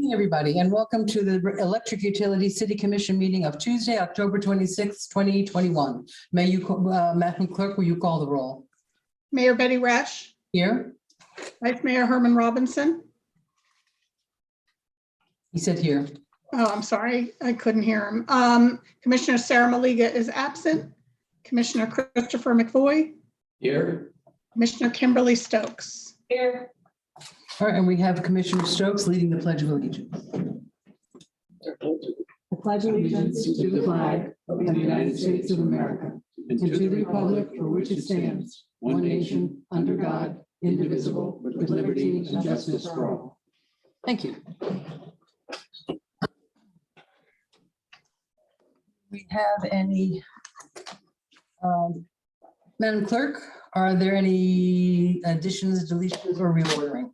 evening, everybody, and welcome to the Electric Utility City Commission meeting of Tuesday, October 26, 2021. May you, Madam Clerk, will you call the roll? Mayor Betty Resch. Here. Vice Mayor Herman Robinson. He said here. Oh, I'm sorry, I couldn't hear him. Commissioner Sarah Maliga is absent. Commissioner Christopher McVoy. Here. Commissioner Kimberly Stokes. Here. All right, and we have Commissioner Stokes leading the Pledge of Allegiance. I pledge allegiance to the flag of the United States of America and to the republic for which it stands, one nation, under God, indivisible, with liberty and justice for all. Thank you. We have any, Madam Clerk, are there any additions, deletions, or reordering?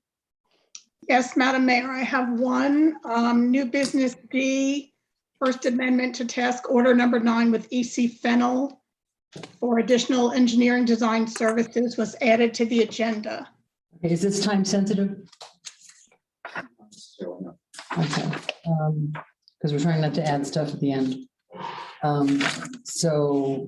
Yes, Madam Mayor, I have one new business D, First Amendment to Task Order number 9 with EC Fennel for additional engineering design services was added to the agenda. Okay, is this time sensitive? Okay, because we're trying not to add stuff at the end. So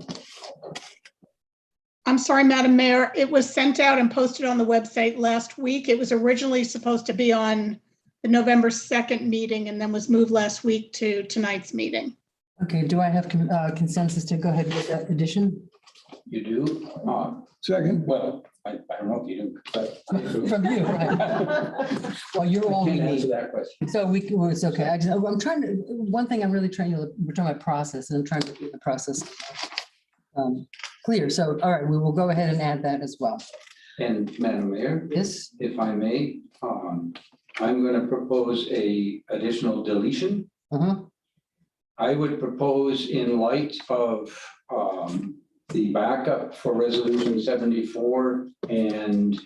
I'm sorry, Madam Mayor, it was sent out and posted on the website last week. It was originally supposed to be on the November 2nd meeting and then was moved last week to tonight's meeting. okay, do I have consensus to go ahead with that addition? You do? Second. Well, I don't know if you do, but. From you, right? Well, you're all we Can't answer need. that question. So well, it's okay. I'm trying to, one thing I'm really trying to, we're talking about process, and I'm trying to keep the process clear. So, all right, we will go ahead and add that as well. And Madam Mayor, Yes, if I may, I'm going to propose a additional deletion. I would propose, in light of the backup for resolution 74 and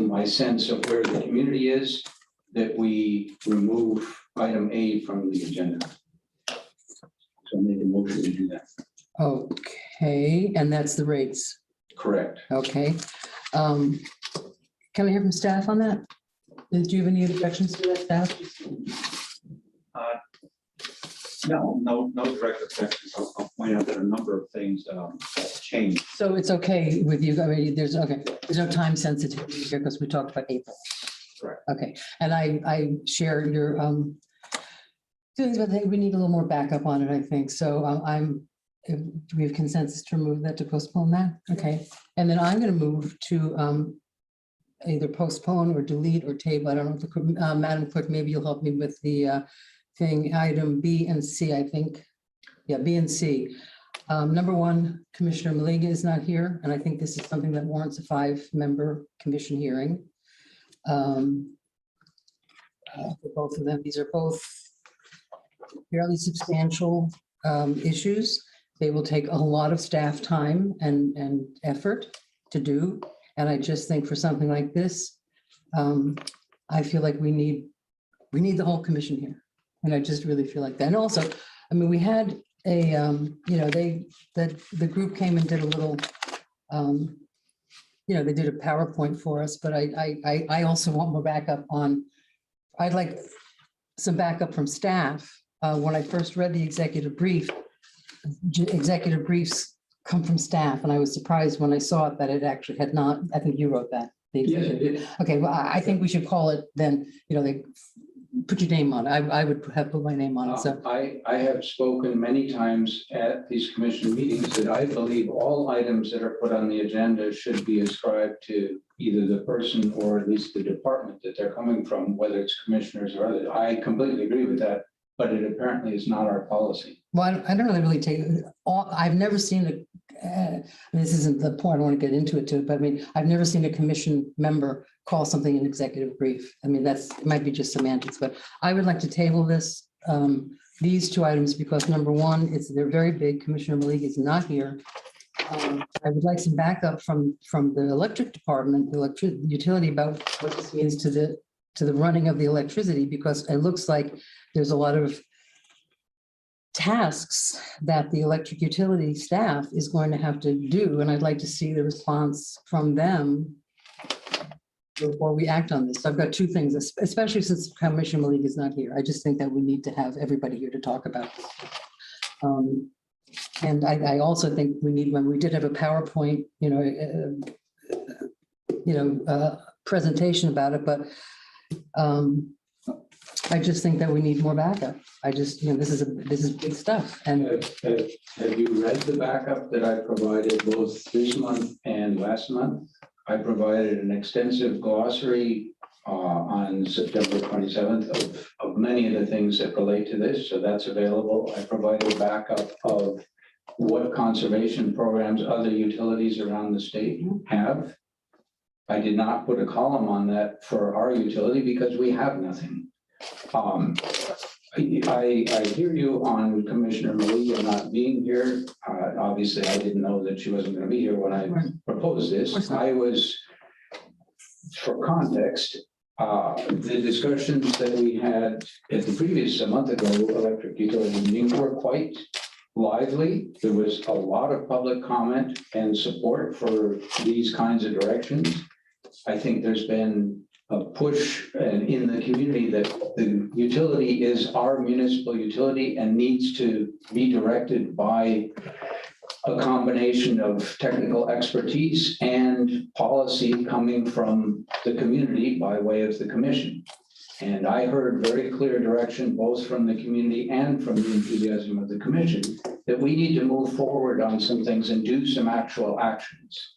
my sense of where the community is, that we remove item A from the agenda. So make a motion to do that. okay, and that's the rates. Correct. Okay. Can I hear from staff on that? Do you have any objections to that, staff? No direct objections. I'll point out that a number of things have changed. So it's okay with you? I mean, there's no time sensitivity here because we talked about April. Correct. Okay, and I share your feelings, but I think we need a little more backup on it, I think. So do we have consensus to remove that, to postpone that? Okay, and then I'm going to move to either postpone or delete or table. I don't know if the Madam Clerk, maybe you'll help me with the thing, item B and C, I think. Yeah, B and C. Number one, Commissioner Maliga is not here, and I think this is something that warrants a 5-member commission hearing. For both of them, these are both fairly substantial issues. They will take a lot of staff time and effort to do. And I just think for something like this, I feel like we need the whole commission here. And I just really feel like that. And also, I mean, we had a, the group came and did a little, they did a PowerPoint for us, but I also want more backup on, I'd like some backup from staff. When I first read the executive briefs come from staff, and I was surprised when I saw it that it actually had not. I think you wrote that. Yes, it did. Okay, well, I think we should call it then, they put your name on it. I would have put my name on it, so. I have spoken many times at these commission meetings that I believe all items that are put on the agenda should be ascribed to either the person or at least the department that they're coming from, whether it's commissioners or others. I completely agree with that, but it apparently is not our policy. Well, I don't really take I've never seen this isn't the point, I don't want to get into it too, but I mean, I've never seen a commission member call something an executive brief. I mean, it might be just semantics, but I would like to table this, these two items, because number one, they're very big. Commissioner Maliga is not here. I would like some backup from the electric department, the electric utility, about what this means to the running of the electricity, because it looks like there's a lot of tasks that the electric utility staff is going to have to do, and I'd like to see the response from them before we act on this. So I've got two things, especially since Commissioner Malik is not here. I just think that we need to have everybody here to talk about this. And I also think we need, when we did have a PowerPoint, presentation about it, but I just think that we need more backup. I just, this is big stuff. And Have you read the backup that I provided both this month and last month? I provided an extensive glossary on September 27th of many of the things that relate to this. So that's available. I provided a backup of what conservation programs other utilities around the state have. I did not put a column on that for our utility because we have nothing. I hear you on Commissioner Malia not being here. Obviously, I didn't know that she wasn't going to be here when I proposed this. I was, for context, the discussions that we had at the previous, a month ago, electric utility meeting were quite lively. There was a lot of public comment and support for these kinds of directions. I think there's been a push in the community that the utility is our municipal utility and needs to be directed by a combination of technical expertise and policy coming from the community by way of the commission. And I heard very clear direction, both from the community and from the enthusiasm of the commission, that we need to move forward on some things and do some actual actions.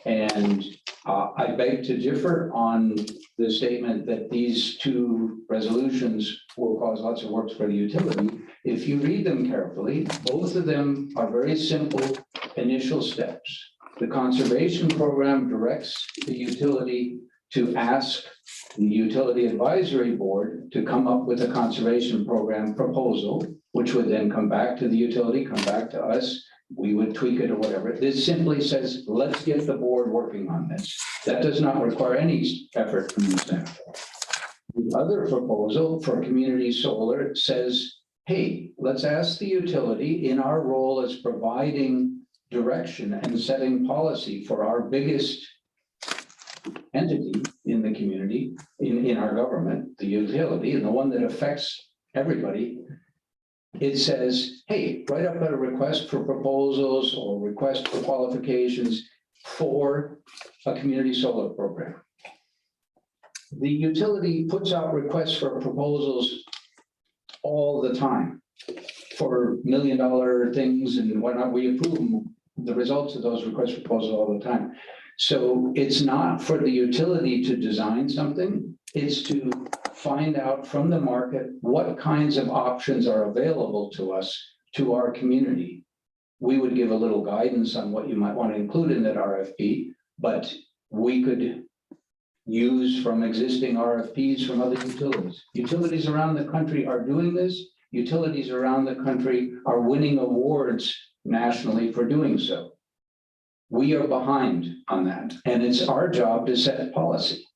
And I beg to differ on the statement that these two resolutions will cause lots of work for the utility. If you read them carefully, both of them are very simple initial steps. The conservation program directs the utility to ask the utility advisory board to come up with a conservation program proposal, which would then come back to the utility, come back to us. We would tweak it or whatever. This simply says, let's get the board working on this. That does not require any effort from the staff. The other proposal for community solar says, hey, let's ask the utility in our role as providing direction and setting policy for our biggest entity in the community, in our government, the utility, and the one that affects everybody. It says, hey, write up a request for proposals or request for qualifications for a community solar program. The utility puts out requests for proposals all the time for $1 million things and whatnot. We approve them, the results of those requests for proposals all the time. So it's not for the utility to design something, it's to find out from the market what kinds of options are available to us, to our community. We would give a little guidance on what you might want to include in that RFP, but we could use from existing RFPs from other utilities. Utilities around the country are doing this. Utilities around the country are winning awards nationally for doing so. We are behind on that, and it's our job to set policy.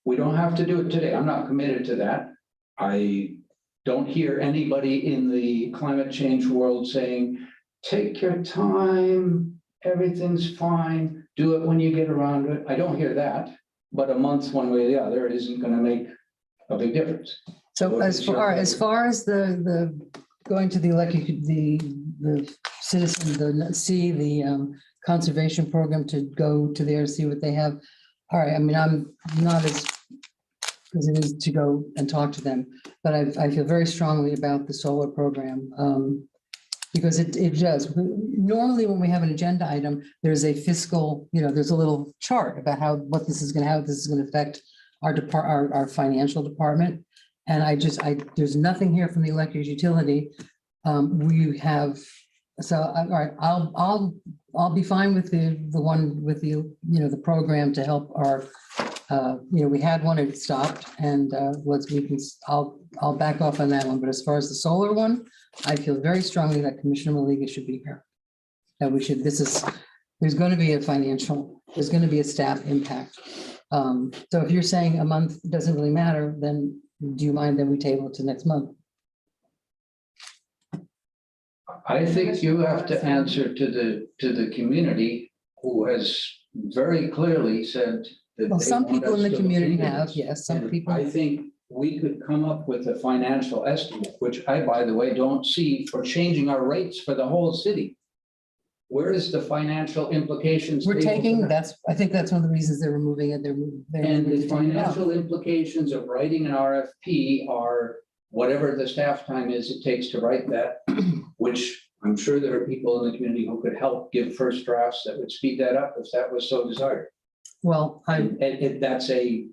We don't have to do it today. I'm not committed to that. I don't hear anybody in the climate change world saying, take your time, everything's fine, do it when you get around to it. I don't hear that, but a month one way or the other isn't going to make a big difference. so as far as the going to the electric, the citizen, the conservation program to go to there to see what they have. All right, I mean, I'm not as it is to go and talk to them, but I feel very strongly about the solar program because it does. Normally, when we have an agenda item, there's a fiscal, there's a little chart about how this is going to affect our financial department. And there's nothing here from the electric utility. We have, so all right, I'll be fine with the one with the program to help our. We had one, it stopped, and I'll back off on that one. But as far as the solar one, I feel very strongly that Commissioner Maliga should be here. That we should. There's going to be there's going to be a staff impact. So if you're saying a month doesn't really matter, then do you mind that we table it to next month? I think you have to answer to the community who has very clearly said that Well, they some want people in us the to look community into have, this. yes, some And people. I think we could come up with a financial estimate, which I, by the way, don't see for changing our rates for the whole city. Where is the financial implications? We're table taking, for that? I think that's one of the reasons they're removing it. They're And the taking it out. financial implications of writing an RFP are whatever the staff time is it takes to write that, which I'm sure there are people in the community who could help give first drafts that would speed that up if that was so desired. Well, And that's a,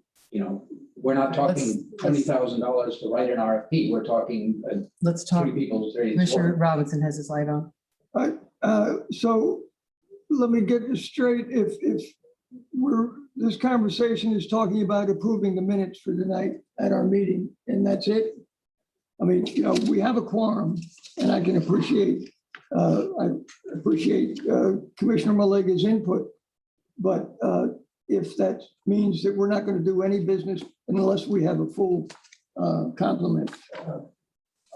we're not talking Let's- $20,000 to write an RFP. We're talking let's talk. three people's rates. Commissioner Robinson has his light on. So let me get this straight. If this conversation is talking about approving the minutes for tonight at our meeting, and that's it. I mean, we have a quorum, and I can appreciate Commissioner Malega's input. But if that means that we're not going to do any business unless we have a full complement,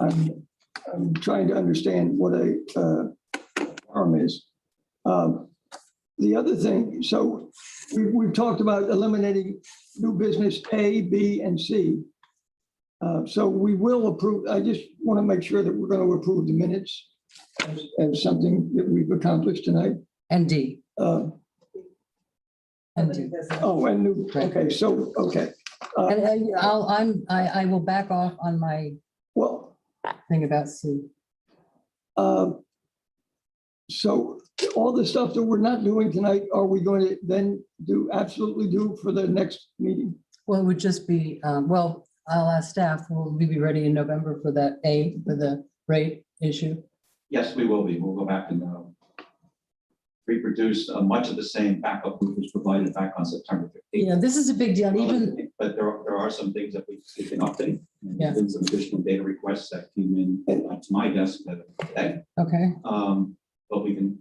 I'm trying to understand what a quorum is. The other thing, so we've talked about eliminating new business A, B, and C. So we will approve. I just want to make sure that we're going to approve the minutes as something that we've accomplished tonight. And D. Uh, And D. Oh, and new, okay, so, okay. And I will back off on my Well, thing about C. so all the stuff that we're not doing tonight, are we going to then absolutely do for the next meeting? Well, it would just be, well, I'll ask staff, will we be ready in November for that A, for the rate issue? Yes, we will be. We'll go back and reproduce much of the same backup which was provided back on September 15th. Yeah, this is a big deal, even, But there are some things that we can update. And Yeah. there's been some additional data requests that came in to my desk today. okay, But we can,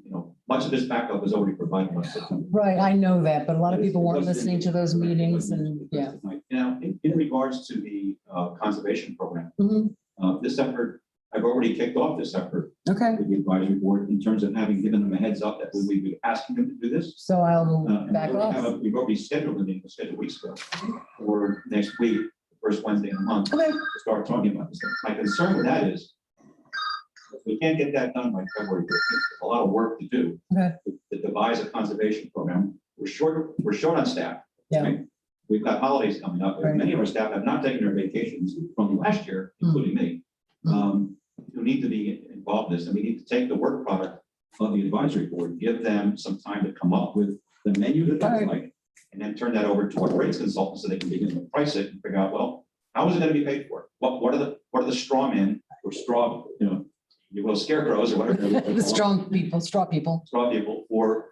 much of this backup was already provided by September. right, I know that, but a lot of But people it weren't wasn't listening to those correct. It meetings wasn't and, yeah. addressed tonight. Now, in regards to the conservation program, Mhm. this effort, I've already kicked off this effort Okay, with the advisory board in terms of having given them a heads up that we would be asking them to do this. so I'll And back off. we've already scheduled a meeting, scheduled weeks ago, for next week, the first Wednesday of the month, Okay, to start talking about this. My concern with that is, if we can't get that done by February 15th, there's a lot of work to do. Okay. To devise a conservation program. We're short on staff. Yeah. Right? We've got holidays coming up. Right. Many of our staff have not taken their vacations from last year, including me. Who need to be involved in this, and we need to take the work product of the advisory board, give them some time to come up with the menu that they Right. like, and then turn that over to our rates consultants so they can begin to price it and figure out, well, how is it going to be paid for? What are the straw men or straw, you will scarecrows or whatever. the strong people, straw people. Straw people for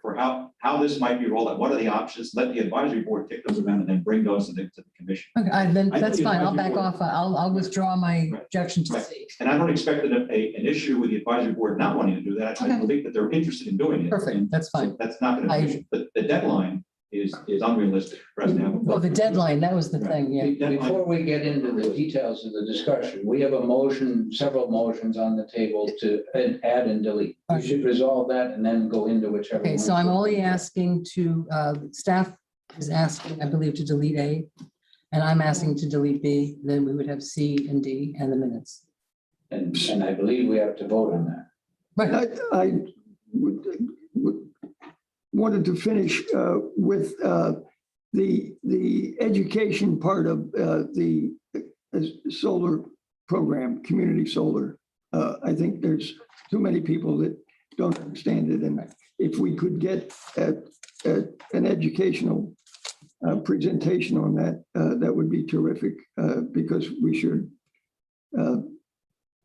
how this might be rolled out. What are the options? Let the advisory board kick those around and then bring those to the commission. Okay, then I that's think fine, I'll advisory back board- off, I'll withdraw my Right. objection to Right. C. And I don't expect an issue with the advisory board not wanting to do that. I Okay. believe that they're interested in doing it. Perfect, And that's so fine. that's not going to I- be, an issue. But the deadline is unrealistic for us to have. Oh, the deadline, that was the thing, yeah. Before we get into the details of the discussion, we have a motion, several motions on the table to add and delete. We should resolve that and then go into whichever. Okay, so one. I'm only asking to, staff is asking, I believe, to delete A, and I'm asking to delete B, then we would have C and D and the minutes. And I believe we have to vote on that. Right, I wanted to finish with the education part of the solar program, community solar. I think there's too many people that don't understand it. And if we could get an educational presentation on that, that would be terrific because we should.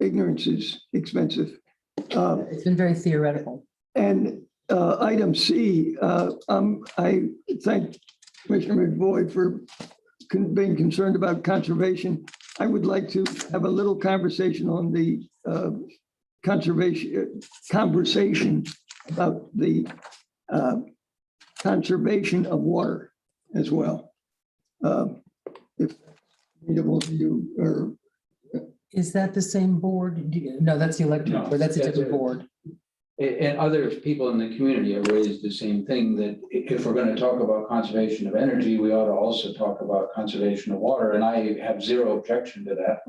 Ignorance is expensive. it's been very theoretical. And item C, I thank Commissioner McBoyd for being concerned about conservation. I would like to have a little conversation on the conversation about the conservation of water as well. If readable to you, or Is that the same board? No, that's the electric No, board, that's a that's different a- board. And other people in the community have raised the same thing, that if we're gonna talk about conservation of energy, we ought to also talk about conservation of water, and I have zero objection to that.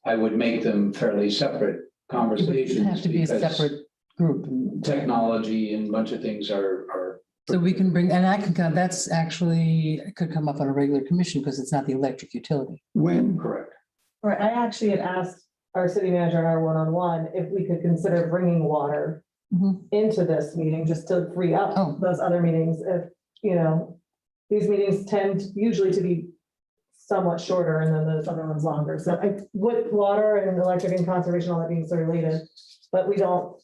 I would make them fairly separate It would conversations. have to be a because separate group. technology and a bunch of things are. So we can bring, and I can come, that's actually, it could come up on a regular commission because it's not the electric utility. When? Correct. Right, I actually had asked our city manager in our one-on-one if we could consider bringing water Mhm. into this meeting, just to free Oh. up those other meetings, if, you know, these meetings tend usually to be somewhat shorter and then those other ones longer. So with water and electric and conservation, all that being so related, but we don't,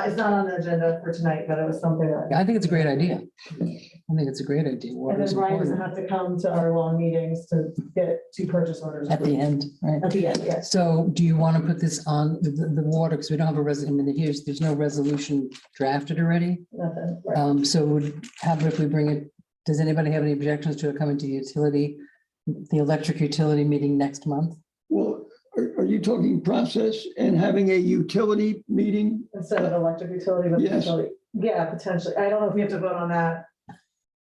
it's not on the agenda for tonight, but it was something that. I think it's a great idea. I think it's a great idea. Water And is then Brian doesn't important have to come to our long meetings to get two purchase orders. at the end, right? At the end, yes. So do you want to put this on the water, because we don't have a resolution, I mean, there's no resolution drafted already. Nothing, right. So would, how about if we bring it, does anybody have any objections to it coming to utility, the electric utility meeting next month? Well, are you talking process and having a utility meeting? Instead of electric utility, but Yes. utility, yeah, potentially. I don't know if we have to vote on that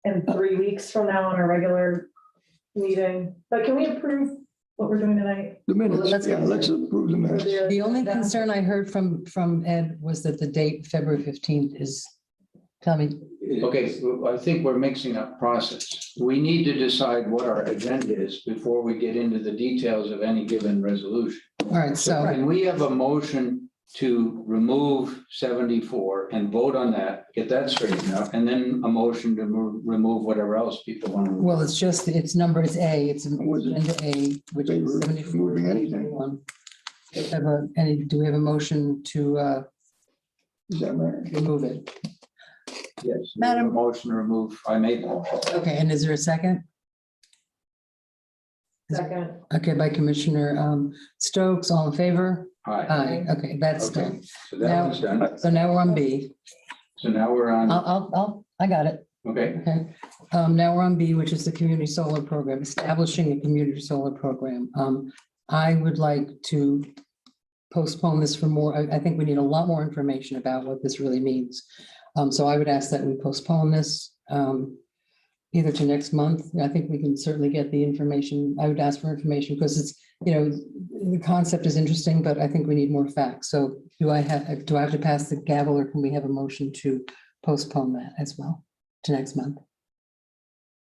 in 3 weeks from now on a regular meeting, but can we approve what we're doing tonight? The minutes, let's- yeah, let's approve the minutes. The only concern I heard from Ed was that the date, February 15th is, tell me, Okay, so I think we're mixing up process. We need to decide what our agenda is before we get into the details of any given resolution. all right, So so, can we have a motion to remove 74 and vote on that, get that straightened out, and then a motion to remove whatever else people want to remove? well, it's just, it's number, it's A, it's Was it- agenda A, which They is were 74. moving anything. Do we have a motion to Is that right? remove it? Yes. Madam- Motion to remove, I made the motion. Okay, and is there a second? Second, Okay, by Commissioner Stokes, all in favor? Aye. Aye, okay, that's Okay, done. so that one's done. So now we're on B. So now we're on, I got it. okay, Okay, now we're on B, which is the community solar program, establishing a community solar program. I would like to postpone this for more, I think we need a lot more information about what this really means. So I would ask that we postpone this either to next month. I think we can certainly get the information. I would ask for information because it's, you know, the concept is interesting, but I think we need more facts. So do I have to pass the gavel, or can we have a motion to postpone that as well to next month?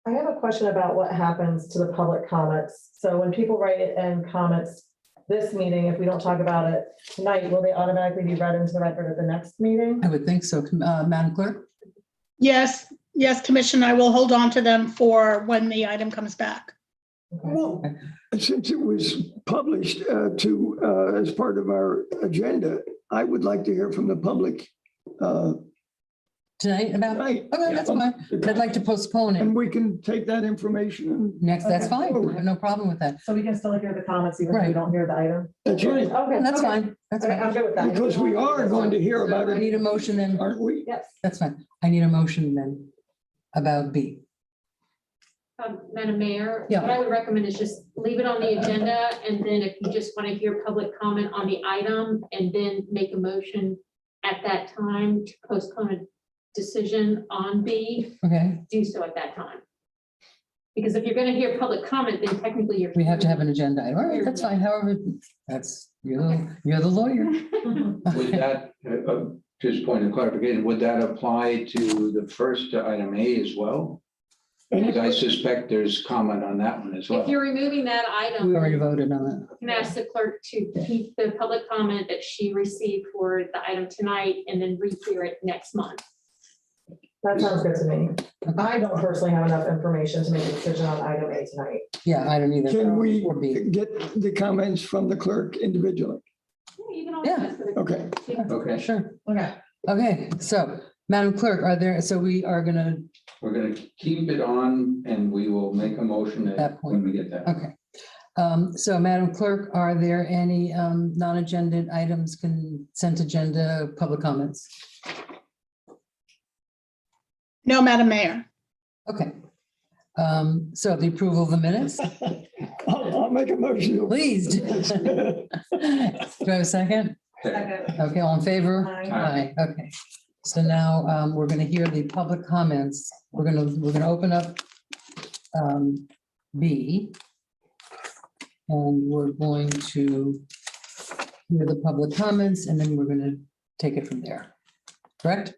I have a question about what happens to the public comments. So when people write it in comments this meeting, if we don't talk about it tonight, will they automatically be read into the record at the next meeting? I would think so. Madam Clerk? Yes, Commission, I will hold on to them for when the item comes back. Well, since it was published as part of our agenda, I would like to hear from the public Tonight about, tonight. okay, that's fine. I'd like to postpone And it. we can take that information and Next, that's Okay. fine. I have no problem with that. So we can still hear the comments even if we Right. don't hear the item? that's right. Okay. That's okay. fine. That's Okay, I'm fine. good with that. Because we are going to hear about I it, need a motion then. aren't we? Yes. That's fine. I need a motion then about B. Madam Mayor, Yeah. what I would recommend is just leave it on the agenda, and then if you just want to hear public comment on the item, and then make a motion at that time to postpone a decision on B, Okay, do so at that time. Because if you're going to hear public comment, then technically you're. we have to have an agenda. item. All right, that's fine. However, you're the lawyer. would that, just point of clarification, would that apply to the first item A as well? Because I suspect there's comment on that one as well. If you're removing that item, We already you voted on that. can ask the clerk to keep the public comment that she received for the item tonight, and then rehear it next month. That sounds good to me. I don't personally have enough information to make a decision on item A tonight. Yeah, I don't either. Can we Or B. get the comments from the clerk individually? You can always Yeah. ask for the- Okay. Okay, Sure. Okay. Okay, so Madam Clerk, so we are gonna, we're gonna keep it on and we will make a motion That point. when we get that. okay. So Madam Clerk, are there any non-agenda items, consent agenda, public comments? No, Madam Mayor. Okay. So the approval of the minutes, I'll make a motion. please. Do I have a second? Okay. Okay, all in favor? Aye. Aye, okay. So now we're going to hear the public comments. We're going to open up B. And we're going to hear the public comments, and then we're going to take it from there. Correct?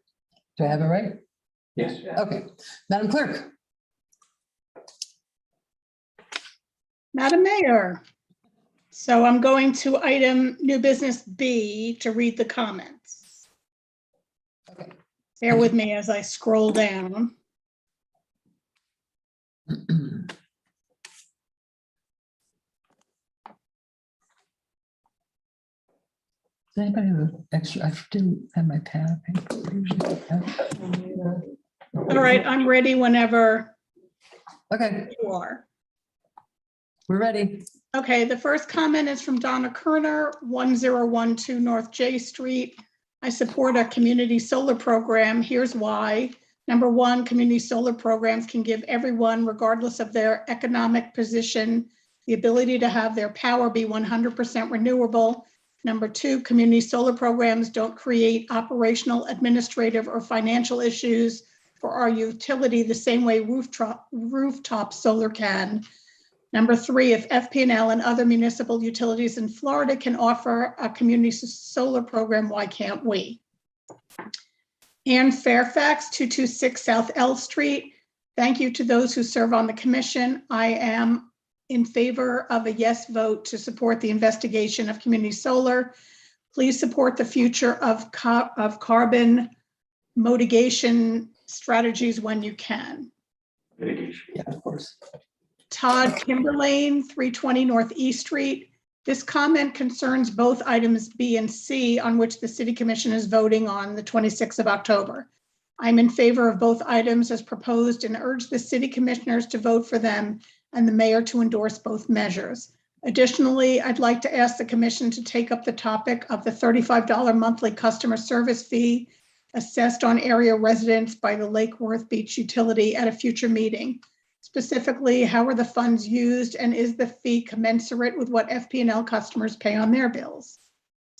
Do I have it right? Yes. Okay. Madam Clerk. Madam Mayor. So I'm going to item new business B to read the comments. Okay. Bear with me as I scroll down. Does anybody have an extra? I didn't have my pad. I usually have. All right, I'm ready whenever Okay, you are. we're ready. Okay, the first comment is from Donna Kerner, 1012 North J Street. I support a community solar program. Here's why. Number one, community solar programs can give everyone, regardless of their economic position, the ability to have their power be 100% renewable. Number two, community solar programs don't create operational, administrative, or financial issues for our utility the same way rooftop solar can. Number three, if FP&L and other municipal utilities in Florida can offer a community solar program, why can't we? Ann Fairfax, 226 South L Street. Thank you to those who serve on the commission. I am in favor of a yes vote to support the investigation of community solar. Please support the future of carbon mitigation strategies when you can. Yeah, of course. Todd Kimberlane, 320 Northeast Street. This comment concerns both items B and C on which the City Commission is voting on the 26th of October. I'm in favor of both items as proposed and urge the City Commissioners to vote for them and the Mayor to endorse both measures. Additionally, I'd like to ask the Commission to take up the topic of the $35 monthly customer service fee assessed on area residents by the Lake Worth Beach Utility at a future meeting. Specifically, how are the funds used and is the fee commensurate with what FP&L customers pay on their bills?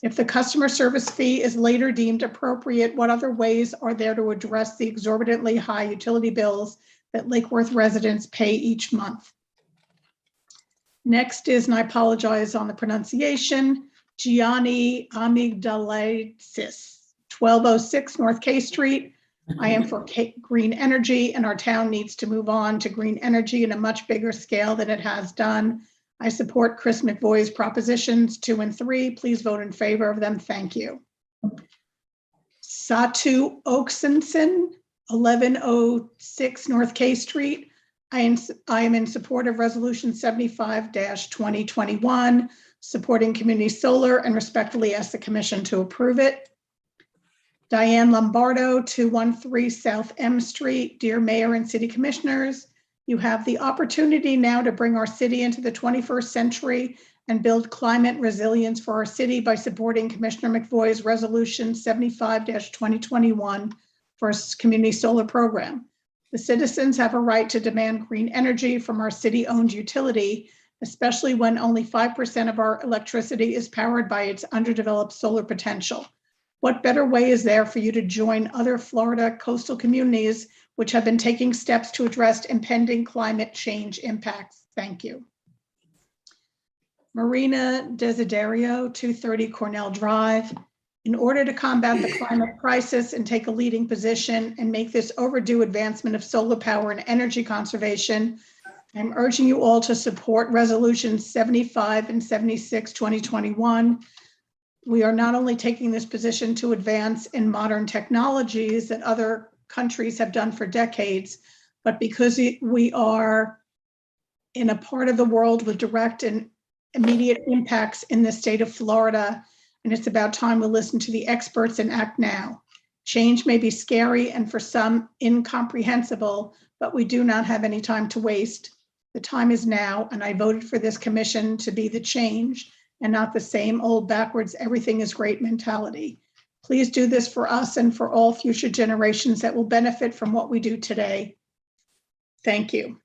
If the customer service fee is later deemed appropriate, what other ways are there to address the exorbitantly high utility bills that Lake Worth residents pay each month? Next is, and I apologize on the pronunciation, Gianni Amygdalaitis, 1206 North K Street. I am for green energy, and our town needs to move on to green energy in a much bigger scale than it has done. I support Chris McVoy's propositions 2 and 3. Please vote in favor of them. Thank you. Satu Oaksenson, 1106 North K Street. I am in support of Resolution 75-2021, supporting community solar, and respectfully ask the Commission to approve it. Diane Lombardo, 213 South M Street. Dear Mayor and City Commissioners, you have the opportunity now to bring our city into the 21st century and build climate resilience for our city by supporting Commissioner McVoy's Resolution 75-2021 for a community solar program. The citizens have a right to demand green energy from our city-owned utility, especially when only 5% of our electricity is powered by its underdeveloped solar potential. What better way is there for you to join other Florida coastal communities which have been taking steps to address impending climate change impacts? Thank you. Marina Desiderio, 230 Cornell Drive. In order to combat the climate crisis and take a leading position and make this overdue advancement of solar power and energy conservation, I'm urging you all to support Resolutions 75 and 76, 2021. We are not only taking this position to advance in modern technologies that other countries have done for decades, but because we are in a part of the world with direct and immediate impacts in the state of Florida, and it's about time we listen to the experts and act now. Change may be scary and for some incomprehensible, but we do not have any time to waste. The time is now, and I voted for this commission to be the change and not the same old backwards everything is great mentality. Please do this for us and for all future generations that will benefit from what we do today. Thank you.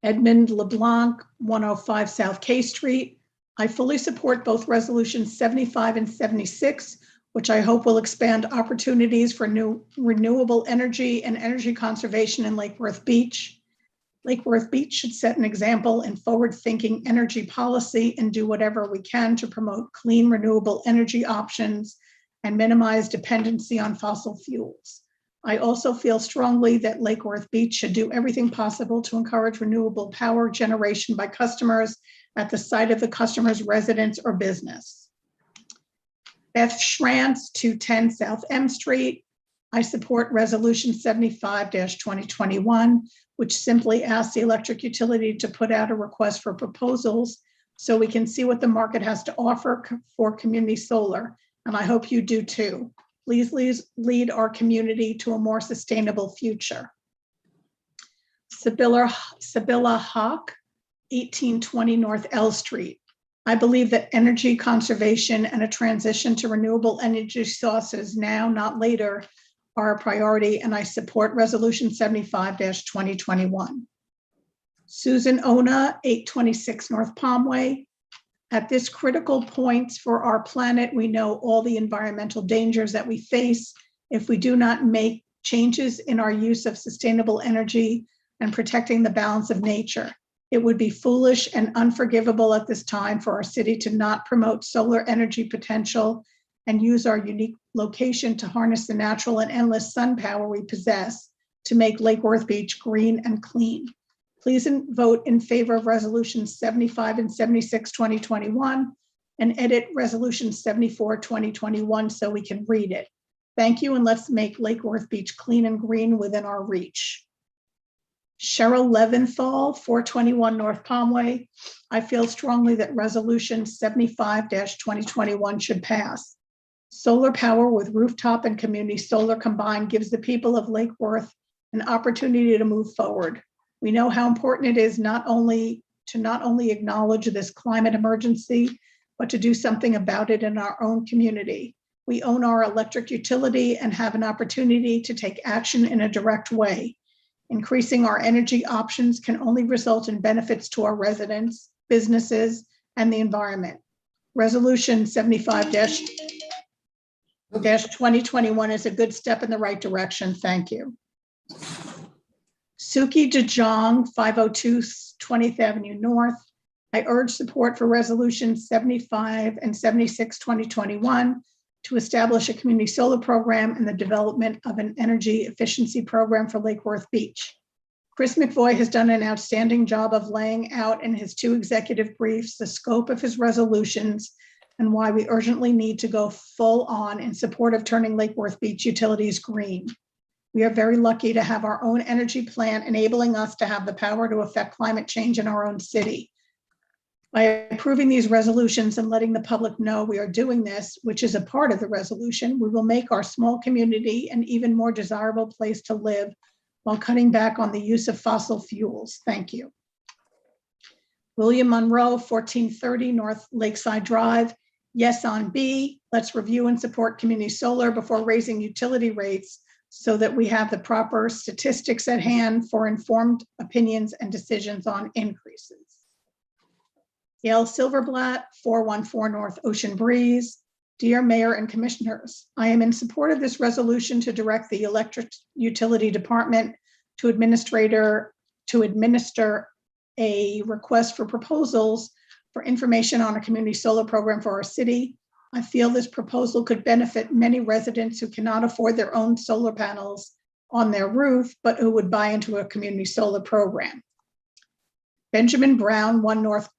Edmund LeBlanc, 105 South K Street. I fully support both Resolutions 75 and 76, which I hope will expand opportunities for new renewable energy and energy conservation in Lake Worth Beach. Lake Worth Beach should set an example in forward-thinking energy policy and do whatever we can to promote clean, renewable energy options and minimize dependency on fossil fuels. I also feel strongly that Lake Worth Beach should do everything possible to encourage renewable power generation by customers at the site of the customer's residence or business. Beth Schrantz, 210 South M Street. I support Resolution 75-2021, which simply asks the electric utility to put out a request for proposals so we can see what the market has to offer for community solar. And I hope you do too. Please lead our community to a more sustainable future. Sibylla Hawk, 1820 North L Street. I believe that energy conservation and a transition to renewable energy sources now, not later, are a priority, and I support Resolution 75-2021. Susan Ona, 826 North Palmway. At this critical point for our planet, we know all the environmental dangers that we face if we do not make changes in our use of sustainable energy and protecting the balance of nature. It would be foolish and unforgivable at this time for our city to not promote solar energy potential and use our unique location to harness the natural and endless sun power we possess to make Lake Worth Beach green and clean. Please vote in favor of Resolutions 75 and 76, 2021, and edit Resolution 74, 2021 so we can read it. Thank you, and let's make Lake Worth Beach clean and green within our reach. Cheryl Leventhal, 421 North Palmway. I feel strongly that Resolution 75-2021 should pass. Solar power with rooftop and community solar combined gives the people of Lake Worth an opportunity to move forward. We know how important it is not only acknowledge this climate emergency, but to do something about it in our own community. We own our electric utility and have an opportunity to take action in a direct way. Increasing our energy options can only result in benefits to our residents, businesses, and the environment. Resolution 75-2021 is a good step in the right direction. Thank you. Suki DeJong, 502 20th Avenue North. I urge support for Resolution 75 and 76, 2021 to establish a community solar program and the development of an energy efficiency program for Lake Worth Beach. Chris McVoy has done an outstanding job of laying out in his 2 executive briefs the scope of his resolutions and why we urgently need to go full on in support of turning Lake Worth Beach utilities green. We are very lucky to have our own energy plant enabling us to have the power to affect climate change in our own city. By approving these resolutions and letting the public know we are doing this, which is a part of the resolution, we will make our small community an even more desirable place to live while cutting back on the use of fossil fuels. Thank you. William Monroe, 1430 North Lakeside Drive. Yes on B. Let's review and support community solar before raising utility rates so that we have the proper statistics at hand for informed opinions and decisions on increases. Gail Silverblatt, 414 North Ocean Breeze. Dear Mayor and Commissioners, I am in support of this resolution to direct the Electric Utility Department to administer a request for proposals for information on a community solar program for our city. I feel this proposal could benefit many residents who cannot afford their own solar panels on their roof, but who would buy into a community solar program. Benjamin Brown, 1 North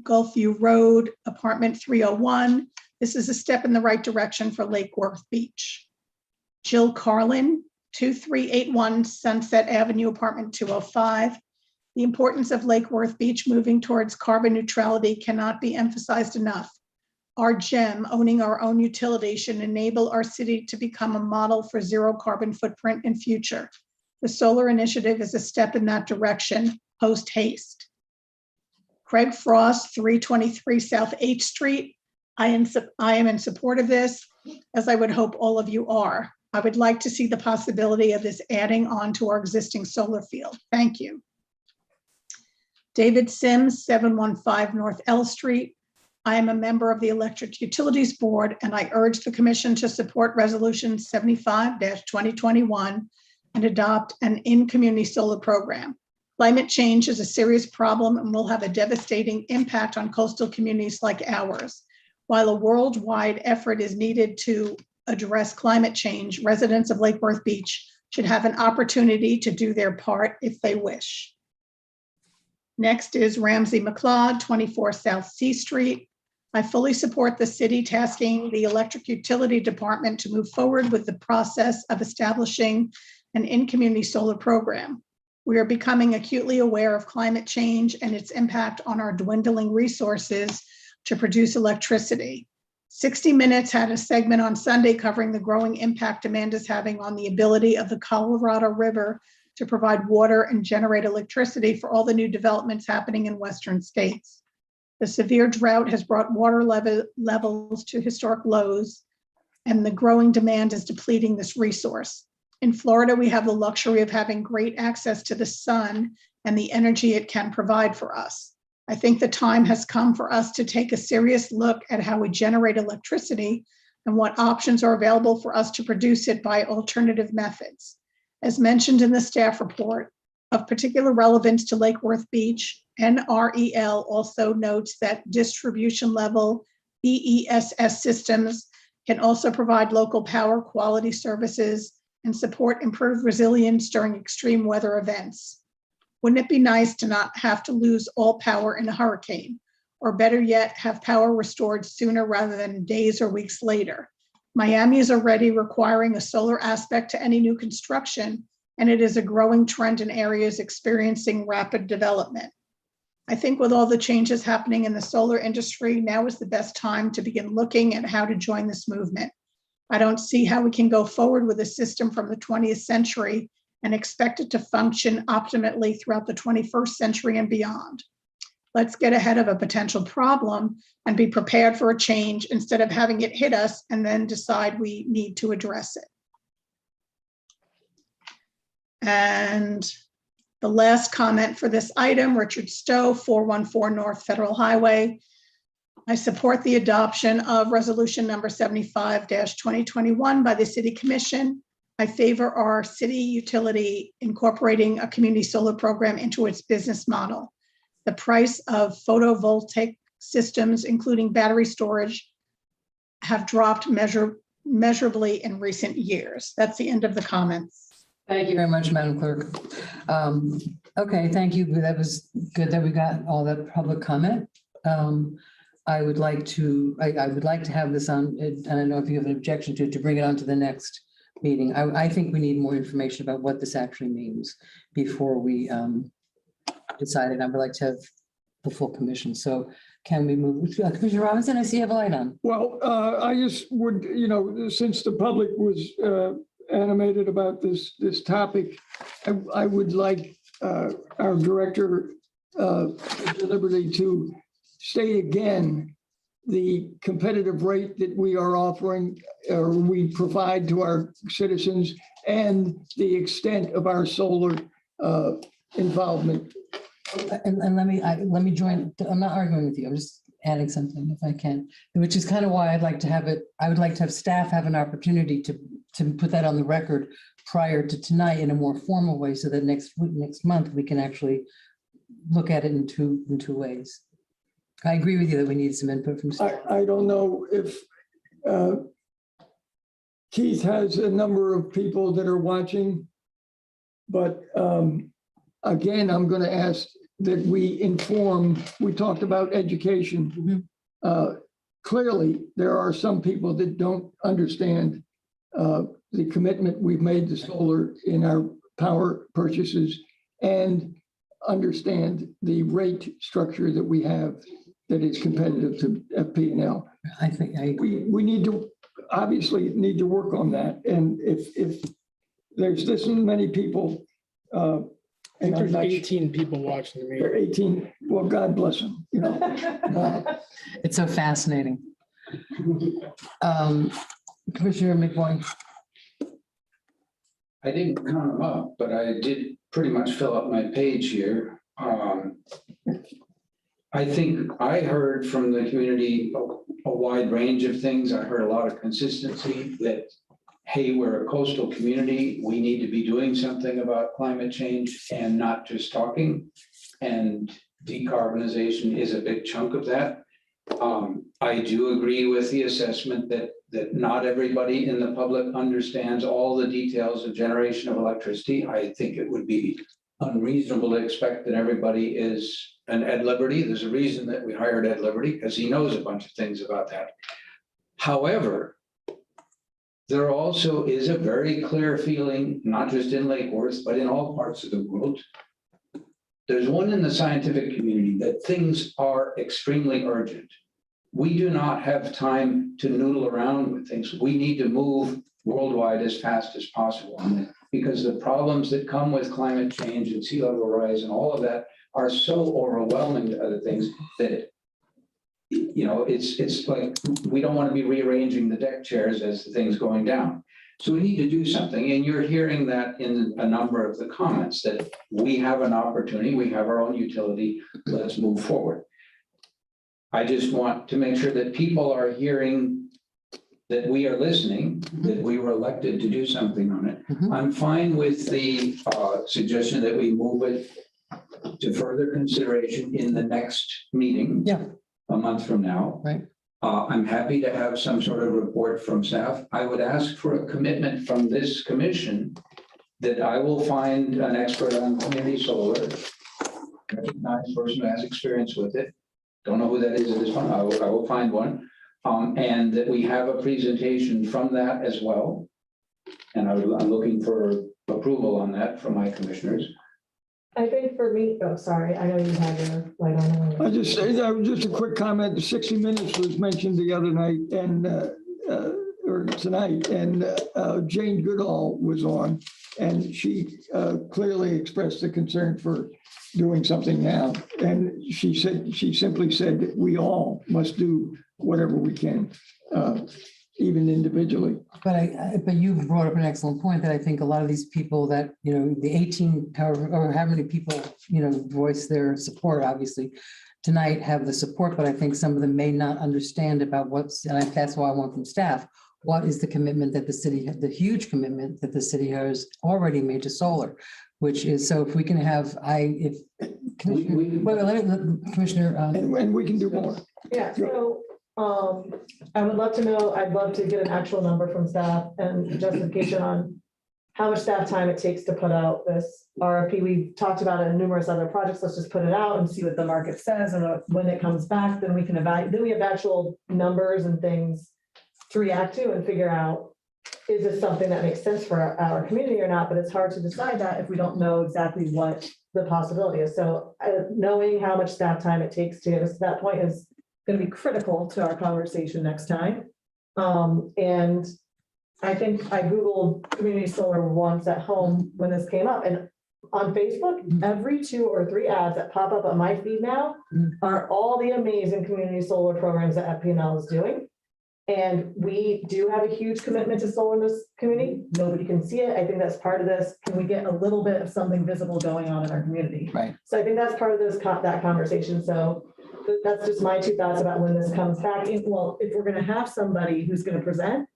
Gulfview Road, apartment 301. This is a step in the right direction for Lake Worth Beach. Jill Carlin, 2381 Sunset Avenue, apartment 205. The importance of Lake Worth Beach moving towards carbon neutrality cannot be emphasized enough. Our gem, owning our own utility, should enable our city to become a model for zero carbon footprint in future. The solar initiative is a step in that direction, post haste. Craig Frost, 323 South 8th Street. I am in support of this, as I would hope all of you are. I would like to see the possibility of this adding on to our existing solar field. Thank you. David Sims, 715 North L Street. I am a member of the Electric Utilities Board, and I urge the commission to support Resolution 75-2021 and adopt an in-community solar program. Climate change is a serious problem and will have a devastating impact on coastal communities like ours. While a worldwide effort is needed to address climate change, residents of Lake Worth Beach should have an opportunity to do their part if they wish. Next is Ramsey McLeod, 24 South C Street. I fully support the city tasking the Electric Utility Department to move forward with the process of establishing an in-community solar program. We are becoming acutely aware of climate change and its impact on our dwindling resources to produce electricity. 60 Minutes had a segment on Sunday covering the growing impact demand is having on the ability of the Colorado River to provide water and generate electricity for all the new developments happening in Western states. The severe drought has brought water levels to historic lows, and the growing demand is depleting this resource. In Florida, we have the luxury of having great access to the sun and the energy it can provide for us. I think the time has come for us to take a serious look at how we generate electricity and what options are available for us to produce it by alternative methods. As mentioned in the staff report, of particular relevance to Lake Worth Beach, NREL also notes that distribution level BESS systems can also provide local power quality services and support improved resilience during extreme weather events. Wouldn't it be nice to not have to lose all power in a hurricane, or better yet, have power restored sooner rather than days or weeks later? Miami is already requiring a solar aspect to any new construction, and it is a growing trend in areas experiencing rapid development. I think with all the changes happening in the solar industry, now is the best time to begin looking at how to join this movement. I don't see how we can go forward with a system from the 20th century and expect it to function optimally throughout the 21st century and beyond. Let's get ahead of a potential problem and be prepared for a change instead of having it hit us and then decide we need to address it. And the last comment for this item, Richard Stowe, 414 North Federal Highway. I support the adoption of resolution number 75-2021 by the City Commission. I favor our city utility incorporating a community solar program into its business model. The price of photovoltaic systems, including battery storage, have dropped measurably in recent years. That's the end of the comments. Thank you very much, Madam Clerk. Okay, thank you. That was good that we got all that public comment. I would like to have this on, and I don't know if you have an objection to bring it on to the next meeting. I think we need more information about what this actually means before we decide it. I would like to have the full commission. So can we move? Commissioner Robinson, I see you have a light on. Well, I just would, since the public was animated about this topic, I would like our director of Liberty to state again the competitive rate that we are offering or we provide to our citizens and the extent of our solar involvement. And let me join. I'm not arguing with you. I'm just adding something if I can, which is kind of why I'd like to have it. I would like to have staff have an opportunity to put that on the record prior to tonight in a more formal way, so that next month we can actually look at it in two ways. I agree with you that we need some input from staff. I don't know if Keith has a number of people that are watching, but again, I'm going to ask that we inform. We talked about education. Clearly, there are some people that don't understand the commitment we've made to solar in our power purchases and understand the rate structure that we have that is competitive to FP&L. I think we need to obviously need to work on that. And if there's this many people, I think there's 18 people watching the meeting. There are 18. Well, God bless them. it's so fascinating. Commissioner McBoy. I didn't count them up, but I did pretty much fill up my page here. I think I heard from the community a wide range of things. I heard a lot of consistency that, hey, we're a coastal community. We need to be doing something about climate change and not just talking. And decarbonization is a big chunk of that. I do agree with the assessment that not everybody in the public understands all the details of generation of electricity. I think it would be unreasonable to expect that everybody is an Ed Liberty. There's a reason that we hired Ed Liberty, because he knows a bunch of things about that. However, there also is a very clear feeling, not just in Lake Worth, but in all parts of the world. There's one in the scientific community that things are extremely urgent. We do not have time to noodle around with things. We need to move worldwide as fast as possible on it, because the problems that come with climate change and sea level rise and all of that are so overwhelming to other things that, you know, it's like we don't want to be rearranging the deck chairs as the thing's going down. So we need to do something, and you're hearing that in a number of the comments, that we have an opportunity, we have our own utility, let's move forward. I just want to make sure that people are hearing that we are listening, that we were elected to do something on it. Mhm. I'm fine with the suggestion that we move it to further consideration in the next meeting. Yeah. A month from now. Right. I'm happy to have some sort of report from staff. I would ask for a commitment from this commission that I will find an expert on community solar, recognized person who has experience with it. Don't know who that is at this point. I will find one. And that we have a presentation from that as well. And I'm looking for approval on that from my commissioners. I think for me, oh, sorry, I know you had your light on. I just say that just a quick comment. The 60 Minutes was mentioned the other night and or tonight, and Jane Goodall was on, and she clearly expressed the concern for doing something now. And she simply said that we all must do whatever we can, even individually. But you brought up an excellent point that I think a lot of these people that, you know, the 18, or how many people, you know, voice their support, obviously, tonight have the support, but I think some of them may not understand about what's, and that's why I want from staff, what is the commitment that the city, the huge commitment that the city has already made to solar, which is, so if we can have, Commissioner. And we can do more. Yeah, so I would love to know, I'd love to get an actual number from staff and justification on how much staff time it takes to put out this RFP. We've talked about it in numerous other projects. Let's just put it out and see what the market says. And when it comes back, then we can evaluate, then we have actual numbers and things to react to and figure out, is this something that makes sense for our community or not? But it's hard to decide that if we don't know exactly what the possibility is. So knowing how much staff time it takes to get us to that point is going to be critical to our conversation next time. And I think I Googled community solar once at home when this came up, and on Facebook, every 2 or 3 ads that pop up on my feed now are all the amazing community solar programs that FPNL is doing. And we do have a huge commitment to solar in this community. Nobody can see it. I think that's part of this. Can we get a little bit of something visible going on in our community? Right. So I think that's part of this that conversation. So that's just my 2 thoughts about when this comes back. If we're going to have somebody who's going to present,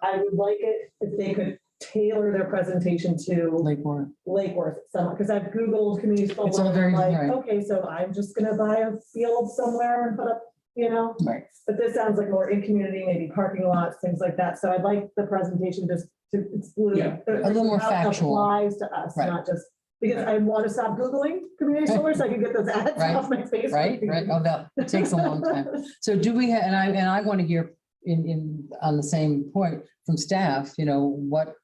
I would like it if they could tailor their presentation to Lake Worth. Because I've Googled community solar. It's all very like, right. okay, so I'm just going to buy a field somewhere and put up, you know. Right. But this sounds like more in community, maybe parking lots, things like that. So I'd like the presentation just to exclude. Yeah. A little more how it factual. Applies to us, Right. not just, because I want to stop Googling community solar so I can get those ads Right. off my face. Right. Oh, that takes a long time. So do we have, and I want to hear on the same point from staff, you know, what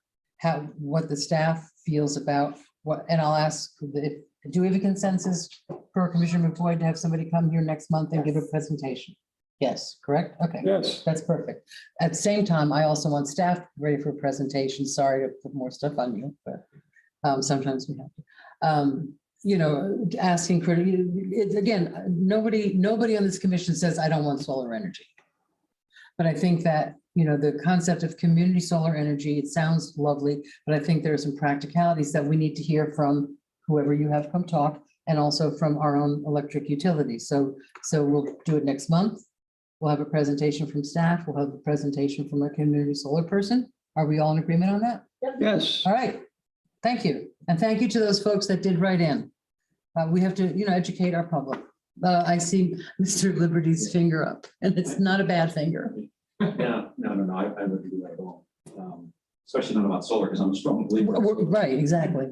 the staff feels about what, and I'll ask, do we have a consensus for Commissioner McBoyd to have somebody come here next month and give a presentation? Yes, correct? Okay. Yes. That's perfect. At the same time, I also want staff ready for a presentation. Sorry to put more stuff on you, but sometimes we have to. You know, asking for, again, nobody on this commission says, I don't want solar energy. But I think that, you know, the concept of community solar energy, it sounds lovely, but I think there are some practicalities that we need to hear from whoever you have come talk and also from our own electric utilities. So we'll do it next month. We'll have a presentation from staff. We'll have a presentation from our community solar person. Are we all in agreement on that? Yes. All right. Thank you. And thank you to those folks that did write in. We have to, educate our public. I see Mr. Liberty's finger up, and it's not a bad finger. No, I wouldn't do that at all. Especially not about solar, because I'm a strong believer. in solar. Right, exactly.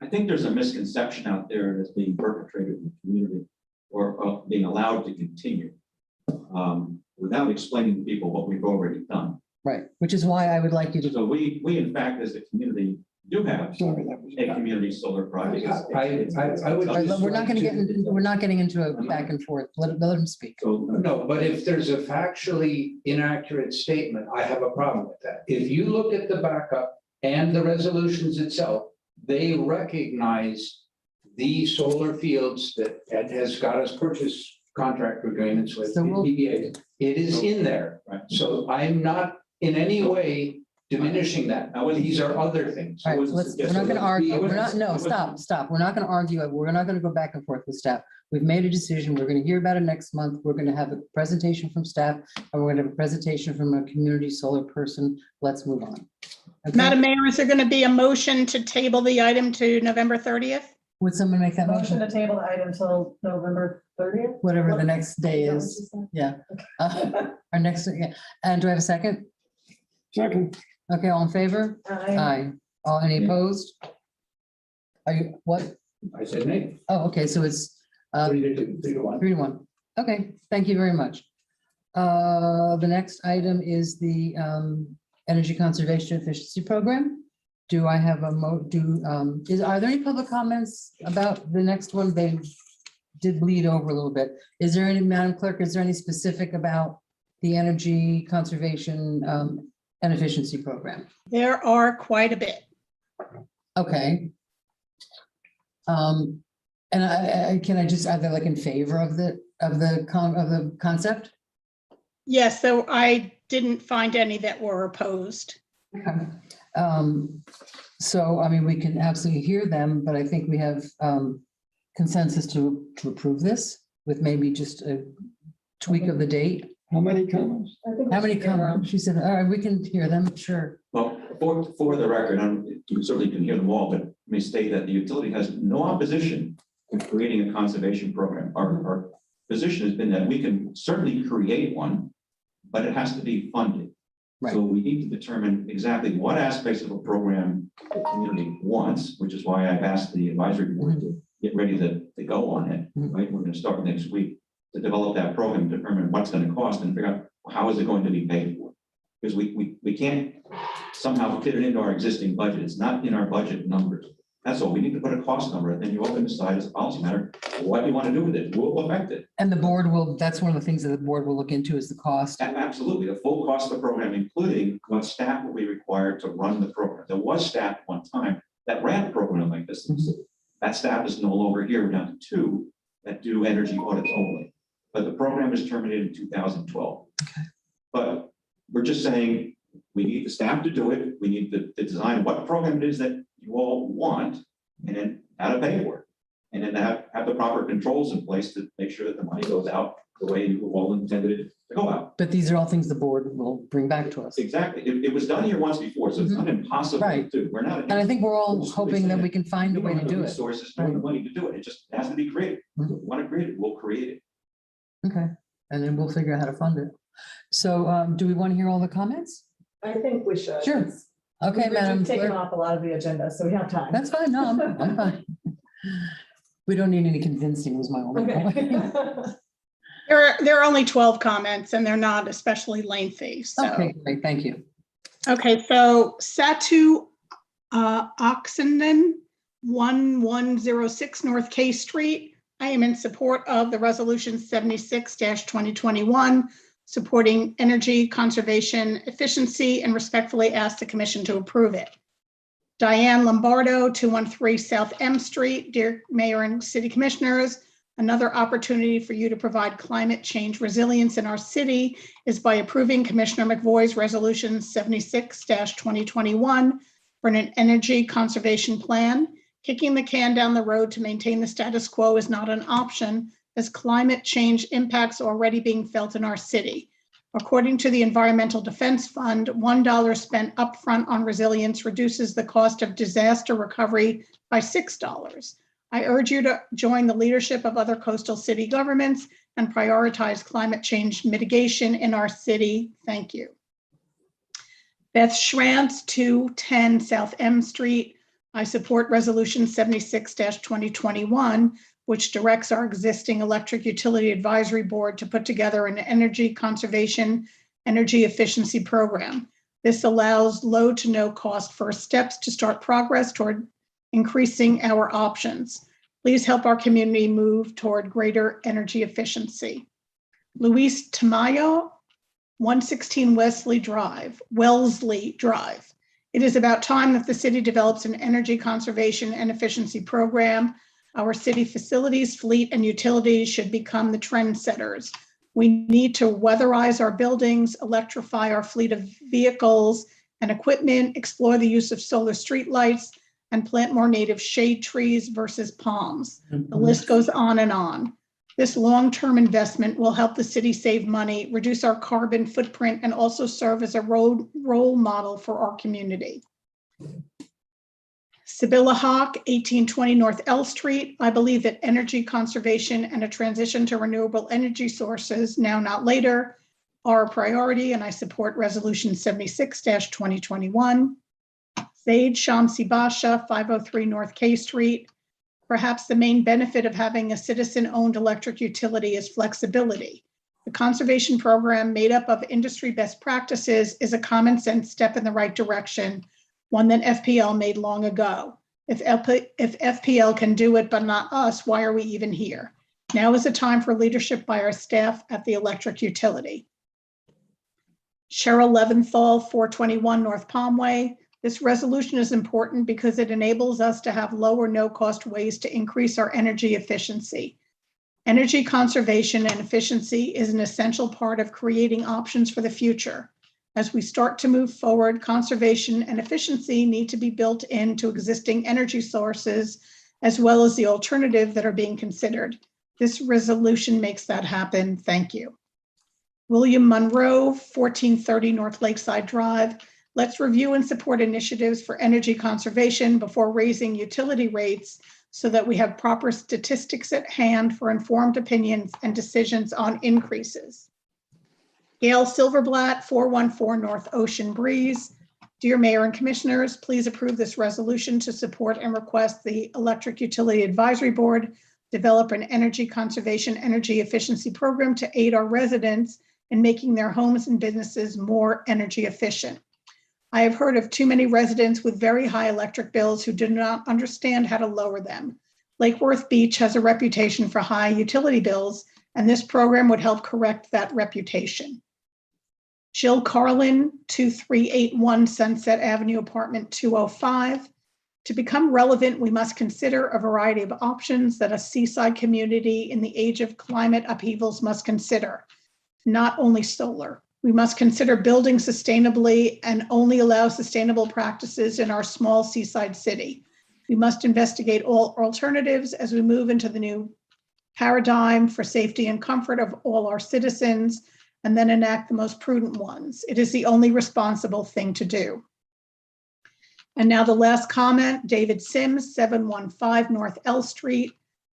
I think there's a misconception out there that's being perpetrated in the community or being allowed to continue without explaining to people what we've already done. Right, which is why I would like you to. So we in fact, as a community, do have a community solar project. I would. We're not going to get, we're not getting into a back and forth. Let him speak. So, No, but if there's a factually inaccurate statement, I have a problem with that. If you look at the backup and the resolutions itself, they recognize the solar fields that Ed has got us purchase contract agreements with. So we'll- PPA. It is in there. Right. So I'm not in any way diminishing that. These are other things. All right, we're not going to argue. We're not, no, I wasn't- stop. We're not going to argue. We're not going to go back and forth with staff. We've made a decision. We're going to hear about it next month. We're going to have a presentation from staff, and we're going to have a presentation from a community solar person. Let's move on. Okay? Madam Mayor, is there going to be a motion to table the item to November 30th? Would someone make that Motion motion? to table the item until November 30th? Whatever the next day is. Yeah. Our next, yeah. And do I have a second? Second. Okay, all in favor? Aye. All, any opposed? Are you, what? I said, nay. Oh, okay, so it's 3-2, 3-1. 3-1. Okay, thank you very much. The next item is the Energy Conservation Efficiency Program. Do I have a are there any public comments about the next one? They did bleed over a little bit. Is there any, Madam Clerk, is there any specific about the Energy Conservation and Efficiency Program? There are quite a bit. Okay. And can I just, are they like in favor of the concept? Yes, so I didn't find any that were opposed. Okay. So, I mean, we can absolutely hear them, but I think we have consensus to approve this with maybe just a tweak of the date. How many comments? How many comments? She said, all right, we can hear them, sure. Well, for the record, you certainly can hear them all, but let me state that the utility has no opposition to creating a conservation program. Our position has been that we can certainly create one, but it has to be funded. Right. So we need to determine exactly what aspects of a program the community wants, which is why I've asked the advisory board to get ready to go on it, right? We're going to start next week to develop that program, determine what's going to cost and figure out how is it going to be paid for. Because we can't somehow fit it into our existing budget. It's not in our budget numbers. That's all. We need to put a cost number, and then you all can decide as a policy matter what you want to do with it. Will affect it. And the board will, that's one of the things that the board will look into is the cost. Absolutely, the full cost of the program, including what staff will be required to run the program. There was staff at one time that ran a program like this. That staff is no longer here. We're down to 2 that do energy audits only. But the program was terminated in 2012. Okay. But we're just saying we need the staff to do it. We need to design what program it is that you all want, and then how to pay for it. And then have the proper controls in place to make sure that the money goes out the way you all intended it to go out. But these are all things the board will bring back to us. Exactly. It was done here once before, so it's not impossible Right. to do. We're not. And I think we're all hoping that we can find a way to do it. Resources, nor the money to do it. It just has to be created. If we want to create it, we'll create it. Okay, and then we'll figure out how to fund it. So do we want to hear all the comments? I think we should. Sure. Okay, Madam We've taken Clerk. off a lot of the agenda, so we have time. That's fine, no, I'm fine. We don't need any convincing was my only point. Okay. There are only 12 comments and they're not especially lengthy, so. Okay, great, thank you. Okay, so Satu Oxenden, 1106 North K Street. I am in support of the resolution 76-2021, supporting energy conservation efficiency, and respectfully ask the commission to approve it. Diane Lombardo, 213 South M Street. Dear Mayor and City Commissioners, another opportunity for you to provide climate change resilience in our city is by approving Commissioner McVoy's resolution 76-2021 for an energy conservation plan. Kicking the can down the road to maintain the status quo is not an option, as climate change impacts are already being felt in our city. According to the Environmental Defense Fund, $1 spent upfront on resilience reduces the cost of disaster recovery by $6. I urge you to join the leadership of other coastal city governments and prioritize climate change mitigation in our city. Thank you. Beth Schrantz, 210 South M Street. I support Resolution 76-2021, which directs our existing Electric Utility Advisory Board to put together an energy conservation, energy efficiency program. This allows low to no cost first steps to start progress toward increasing our options. Please help our community move toward greater energy efficiency. Luis Tamayo, 116 Wellesley Drive. It is about time that the city develops an energy conservation and efficiency program. Our city facilities, fleet, and utilities should become the trendsetters. We need to weatherize our buildings, electrify our fleet of vehicles and equipment, explore the use of solar streetlights, and plant more native shade trees versus palms. The list goes on and on. This long-term investment will help the city save money, reduce our carbon footprint, and also serve as a role model for our community. Sibylla Hawk, 1820 North L Street. I believe that energy conservation and a transition to renewable energy sources, now not later, are a priority, and I support Resolution 76-2021. Zaid Shamsi Basha, 503 North K Street. Perhaps the main benefit of having a citizen-owned electric utility is flexibility. The conservation program, made up of industry best practices, is a common sense step in the right direction, one that FPL made long ago. If FPL can do it, but not us, why are we even here? Now is the time for leadership by our staff at the electric utility. Cheryl Leventhal, 421 North Palmway. This resolution is important because it enables us to have low or no cost ways to increase our energy efficiency. Energy conservation and efficiency is an essential part of creating options for the future. As we start to move forward, conservation and efficiency need to be built into existing energy sources, as well as the alternative that are being considered. This resolution makes that happen. Thank you. William Monroe, 1430 North Lakeside Drive. Let's review and support initiatives for energy conservation before raising utility rates so that we have proper statistics at hand for informed opinions and decisions on increases. Gail Silverblatt, 414 North Ocean Breeze. Dear Mayor and Commissioners, please approve this resolution to support and request the Electric Utility Advisory Board develop an energy conservation, energy efficiency program to aid our residents in making their homes and businesses more energy efficient. I have heard of too many residents with very high electric bills who do not understand how to lower them. Lake Worth Beach has a reputation for high utility bills, and this program would help correct that reputation. Jill Carlin, 2381 Sunset Avenue, apartment 205. To become relevant, we must consider a variety of options that a seaside community in the age of climate upheavals must consider, not only solar. We must consider building sustainably and only allow sustainable practices in our small seaside city. We must investigate all alternatives as we move into the new paradigm for safety and comfort of all our citizens, and then enact the most prudent ones. It is the only responsible thing to do. And now the last comment, David Sims, 715 North L Street.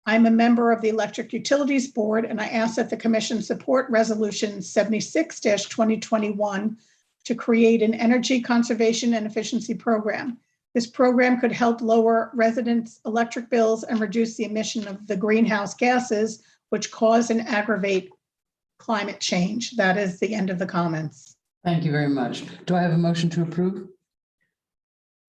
I'm a member of the Electric Utilities Board, and I ask that the Commission support Resolution 76-2021 to create an energy conservation and efficiency program. This program could help lower residents' electric bills and reduce the emission of the greenhouse gases, which cause and aggravate climate change. That is the end of the comments. Thank you very much. Do I have a motion to approve?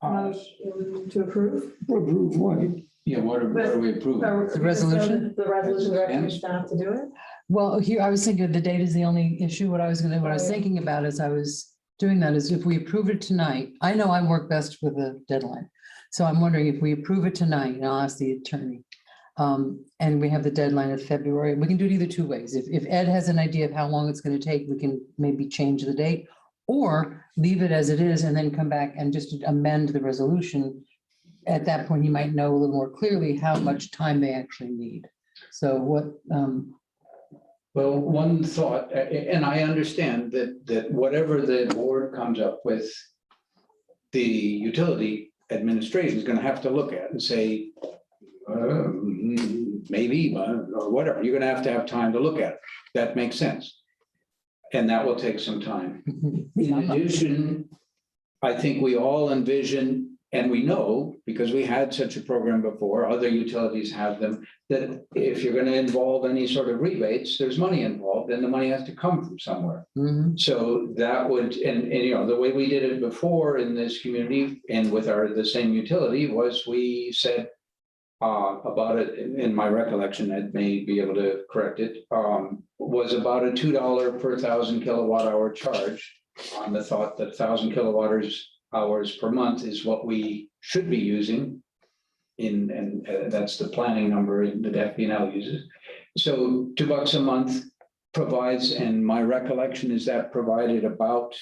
Motion to approve. Approve what? Yeah, what are we approving? The resolution? The resolution directing staff to do it? Well, here, I was thinking the date is the only issue. What I was thinking about as I was doing that is if we approve it tonight, I know I work best with a deadline. So I'm wondering if we approve it tonight, and I'll ask the attorney, and we have the deadline of February, we can do it either two ways. If Ed has an idea of how long it's going to take, we can maybe change the date or leave it as it is and then come back and just amend the resolution at that point, he might know a little more clearly how much time they actually need. So what, Well, one thought, and I understand that whatever the board comes up with, the utility administration is gonna have to look at and say, maybe, or whatever, you're gonna have time to look at it. That makes sense. And that will take some time. In addition, I think we all envision, and we know, because we had such a program before, other utilities have them, that if you're gonna involve any sort of rebates, there's money involved, and the money has to come from somewhere. Mhm. So that would, and you know, the way we did it before in this community and with the same utility was we said about it, in my recollection, Ed may be able to correct it, was about a $2 per 1,000 kilowatt hour charge on the thought that 1,000 kilowatt hours per month is what we should be using and that's the planning number that FPNL uses. So $2 a month provides, and my recollection is that provided about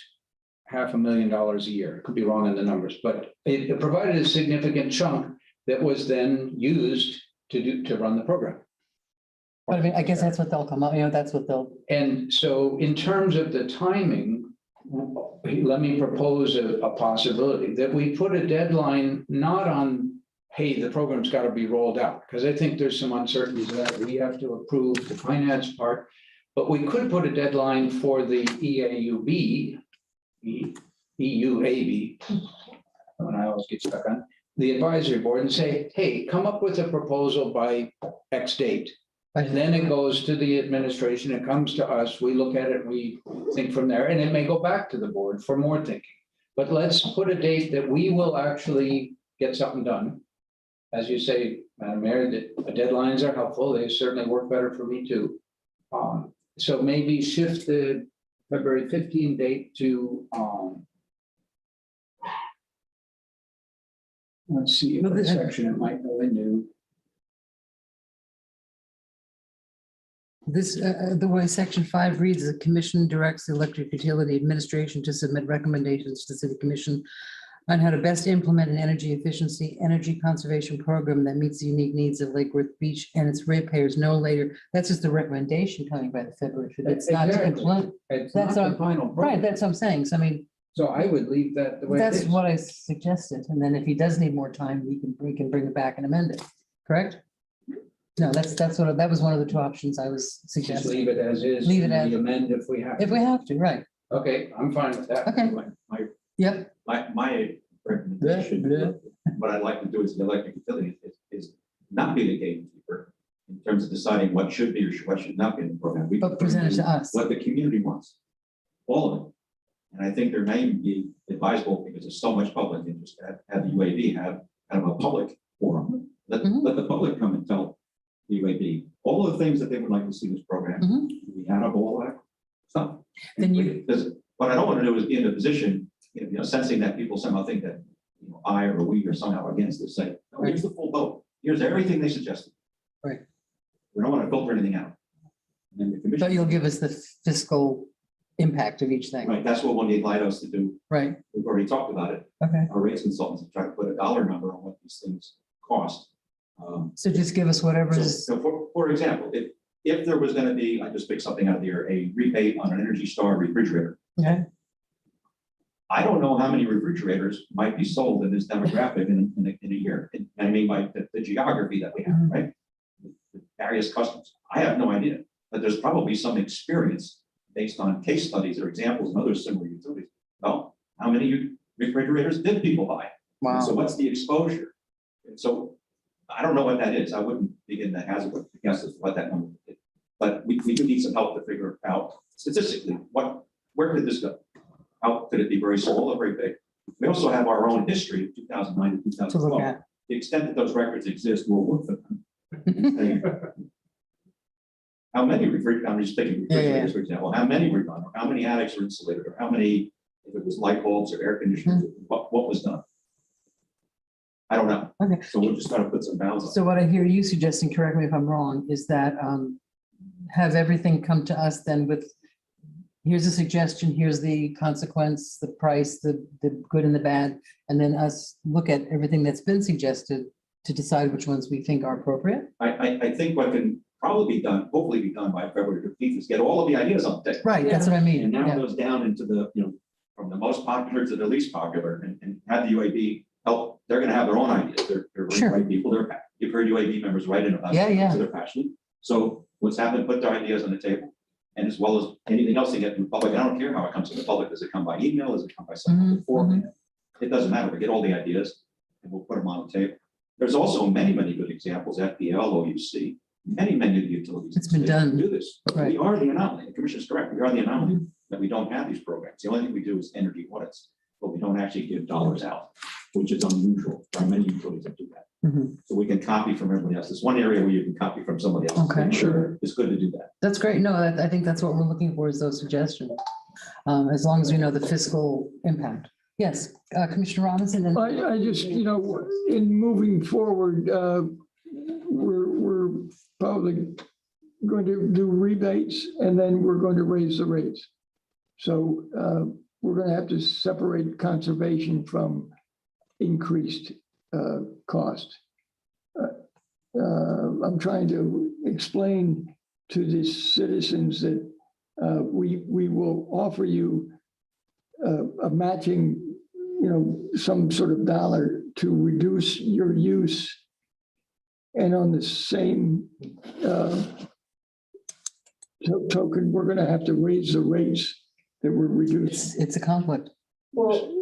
$500,000 a year. Could be wrong in the numbers, but it provided a significant chunk that was then used to run the program. But I mean, I guess that's what they'll come up, that's what they'll, And so in terms of the timing, let me propose a possibility that we put a deadline, not on, hey, the program's got to be rolled out, because I think there's some uncertainties that we have to approve the finance part, but we could put a deadline for the EUAB, when I always get stuck on, the advisory board and say, hey, come up with a proposal by X date. And then it goes to the administration, it comes to us, we look at it, we think from there, and it may go back to the board for more thinking. But let's put a date that we will actually get something done. As you say, Madam Mayor, the deadlines are helpful, they certainly work better for me too. So maybe shift the February 15 date to, let's see what section it might go into. this, the way section 5 reads, the commission directs the electric utility administration to submit recommendations to the city commission on how to best implement an energy efficiency, energy conservation program that meets the unique needs of Lake Worth Beach and its ratepayers no later. That's just the recommendation coming by the February. It's not to Exactly. implement. It's That's not the what- final. Right, program. that's what I'm saying. So I mean, So I would leave that the way it that's is. what I suggested. And then if he does need more time, we can bring it back and amend it, correct? No, that was one of the two options I was Just suggesting. leave it as is. Leave it and as- we amend if we have. If we have to, right. Okay, I'm fine with that. Okay. Yep. My recommendation, what I'd like to do as the electric utility is not be the gatekeeper in terms of deciding what should be or what should not be in the program. We But present it to us. what the community wants, all of it. And I think there may be advisable, because there's so much public interest, to have the UAB have kind of a public forum. Let the public come and tell the UAB all of the things that they would like to see in this program. Mhm. We had up all that stuff. Then you- Because what I don't want to do is be in a position, sensing that people somehow think that, I or we are somehow against this, say, no, here's the full vote. Here's everything they suggested. Right. We don't want to filter anything out. And then the commission. But you'll give us the fiscal impact of each thing, Right, that's what one allowed us to do. right? We've already talked about it. Okay, Our rates consultants have tried to put a dollar number on what these things cost. so just give us whatever So, is, for example, if there was going to be, I just picked something out of the air, a rebate on an Energy Star refrigerator. okay, I don't know how many refrigerators might be sold in this demographic in a year. And I mean, by the geography that we have, Mhm. right? The various customers. I have no idea, but there's probably some experience based on case studies or examples and other similar utilities. Well, how many refrigerators did people buy? wow. So what's the exposure? And so I don't know what that is. I wouldn't begin to hazard a guess as to what that number is. But we do need some help to figure out statistically, where could this go? How could it be very small or very big? We also have our own history of 2009 to To look 2012. at. The extent that those records exist, we'll look for them. How many I'm just taking refrigerators, for example, how many were done, or how many attics were insulated, or how many, if it was light bulbs or air conditioners, what was done? I don't know. Okay. So we're just gonna put some bounds on it. So what I hear you suggesting, correct me if I'm wrong, is that have everything come to us then with, here's a suggestion, here's the consequence, the price, the good and the bad, and then us look at everything that's been suggested to decide which ones we think are appropriate. I think what can probably be done, hopefully be done by February 15th, is get all of the ideas on the table. Right, that's what I mean. And now it Yeah. goes down into the, from the most popular to the least popular, and have the UAB help. They're gonna have their own ideas. They're Sure. right people. You've heard UAB members write in about it. Yeah. So they're passionate. So what's happened, put their ideas on the table. And as well as anything else they get from the public, I don't care how it comes to the public. Does it come by email? Does it come by some other format? It doesn't matter. We get all the ideas and we'll put them on the table. There's also many good examples, FPL, OUC, many utilities. It's been in the state done. Do this. Right. We are the anomaly. The commissioner's correct. We are the anomaly that we don't have these programs. The only thing we do is energy audits, but we don't actually give dollars out, which is unusual. There are many utilities that do that. Mhm. So we can copy from everybody else. There's one area where you can copy from somebody else. Okay. Sure. It's good to do that. That's great. No, I think that's what we're looking for is those suggestions. As long as we know the fiscal impact. Yes, Commissioner Robinson. And I just, in moving forward, we're probably going to do rebates and then we're going to raise the rates. So we're going to have to separate conservation from increased cost. I'm trying to explain to the citizens that we will offer you a matching, some sort of dollar to reduce your use. And on the same token, we're going to have to raise the rates that were reduced. it's a conflict. Well,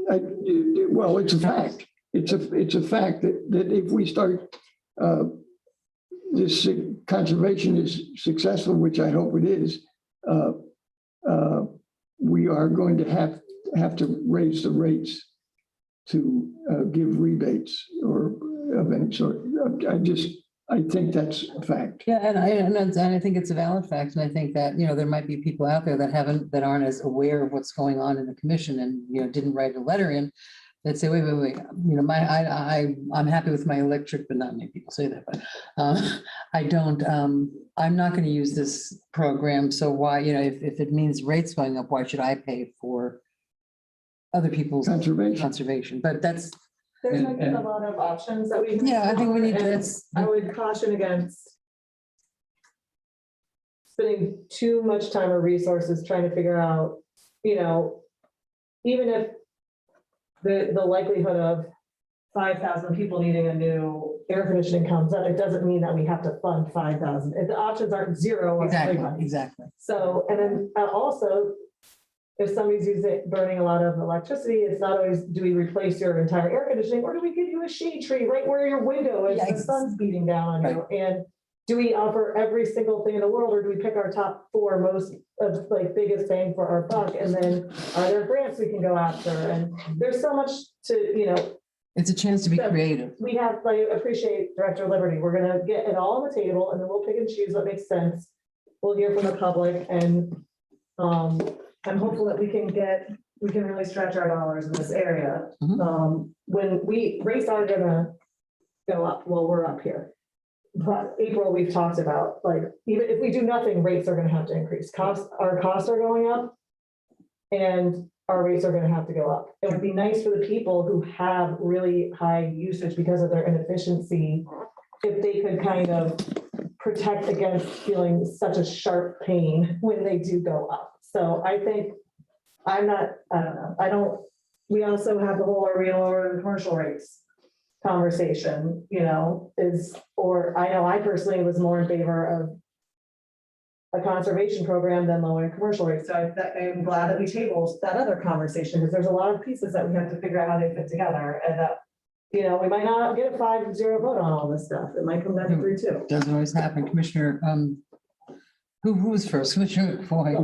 Well, it's a fact. It's a fact that if we start, this conservation is successful, which I hope it is, we are going to have to raise the rates to give rebates or of any sort. I think that's a fact. Yeah, and I think it's a valid fact. And I think that, there might be people out there that aren't as aware of what's going on in the commission and, didn't write a letter in that say, wait, I'm happy with my electric, but not many people say that, but I'm not going to use this program. So why, if it means rates going up, why should I pay for other people's conservation? But that's, there's like a lot of options that we. yeah, I think we need to, and I would caution against spending too much time or resources trying to figure out, even if the likelihood of 5,000 people needing a new air conditioning comes up, it doesn't mean that we have to fund 5,000. If the options aren't zero. exactly. So, and then also, if somebody's burning a lot of electricity, it's not always, do we replace your entire air conditioning, or do we give you a shade tree right where your window is, the sun's beating down on you? And do we offer every single thing in the world, or do we pick our top 4 most of biggest bang for our buck? And then are there grants we can go after? And there's so much to, It's a chance to be creative. we have, I appreciate Director Liberty. We're gonna get it all on the table and then we'll pick and choose what makes sense. We'll hear from the public and I'm hopeful that we can really stretch our dollars in this area. When rates are gonna go up, well, we're up here. But April, we've talked about, even if we do nothing, rates are gonna have to increase. Our costs are going up and our rates are gonna have to go up. It would be nice for the people who have really high usage because of their inefficiency, if they could kind of protect against feeling such a sharp pain when they do go up. So I think, I don't know. We also have the whole, are we lower the commercial rates conversation, I know I personally was more in favor of a conservation program than lowering commercial rates. So I'm glad that we tabled that other conversation, because there's a lot of pieces that we have to figure out how they fit together, and that, we might not get a 5-0 vote on all this stuff. It might come down to 3-2. Doesn't always happen. Commissioner, who was first? Commissioner Foy.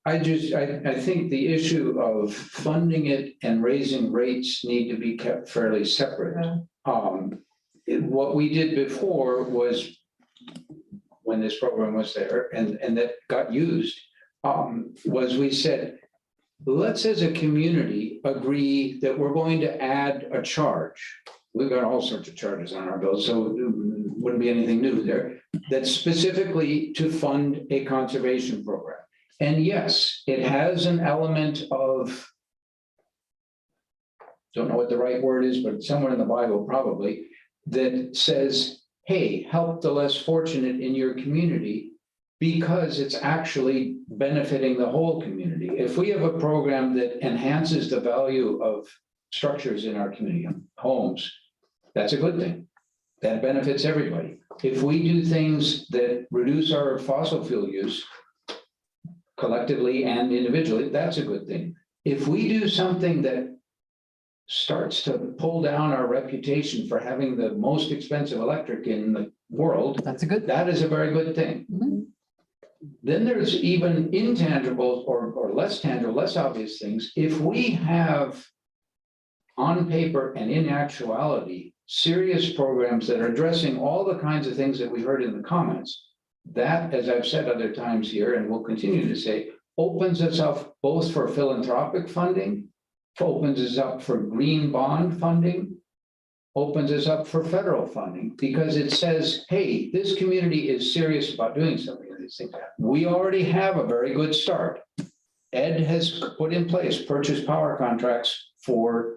I think the issue of funding it and raising rates need to be kept fairly separate. What we did before was, when this program was there and that got used, was we said, let's as a community agree that we're going to add a charge. We've got all sorts of charges on our bills, so wouldn't be anything new there, that's specifically to fund a conservation program. And yes, it has an element of, don't know what the right word is, but somewhere in the Bible probably, that says, hey, help the less fortunate in your community because it's actually benefiting the whole community. If we have a program that enhances the value of structures in our community, homes, that's a good thing. That benefits everybody. If we do things that reduce our fossil fuel use collectively and individually, that's a good thing. If we do something that starts to pull down our reputation for having the most expensive electric in the world, That's a good. that is a very good thing. Mhm. Then there's even intangible or less tangible, less obvious things. If we have on paper and in actuality, serious programs that are addressing all the kinds of things that we heard in the comments, that, as I've said other times here and will continue to say, opens us up both for philanthropic funding, opens us up for green bond funding, opens us up for federal funding, because it says, hey, this community is serious about doing something of these things. We already have a very good start. Ed has put in place purchase power contracts for,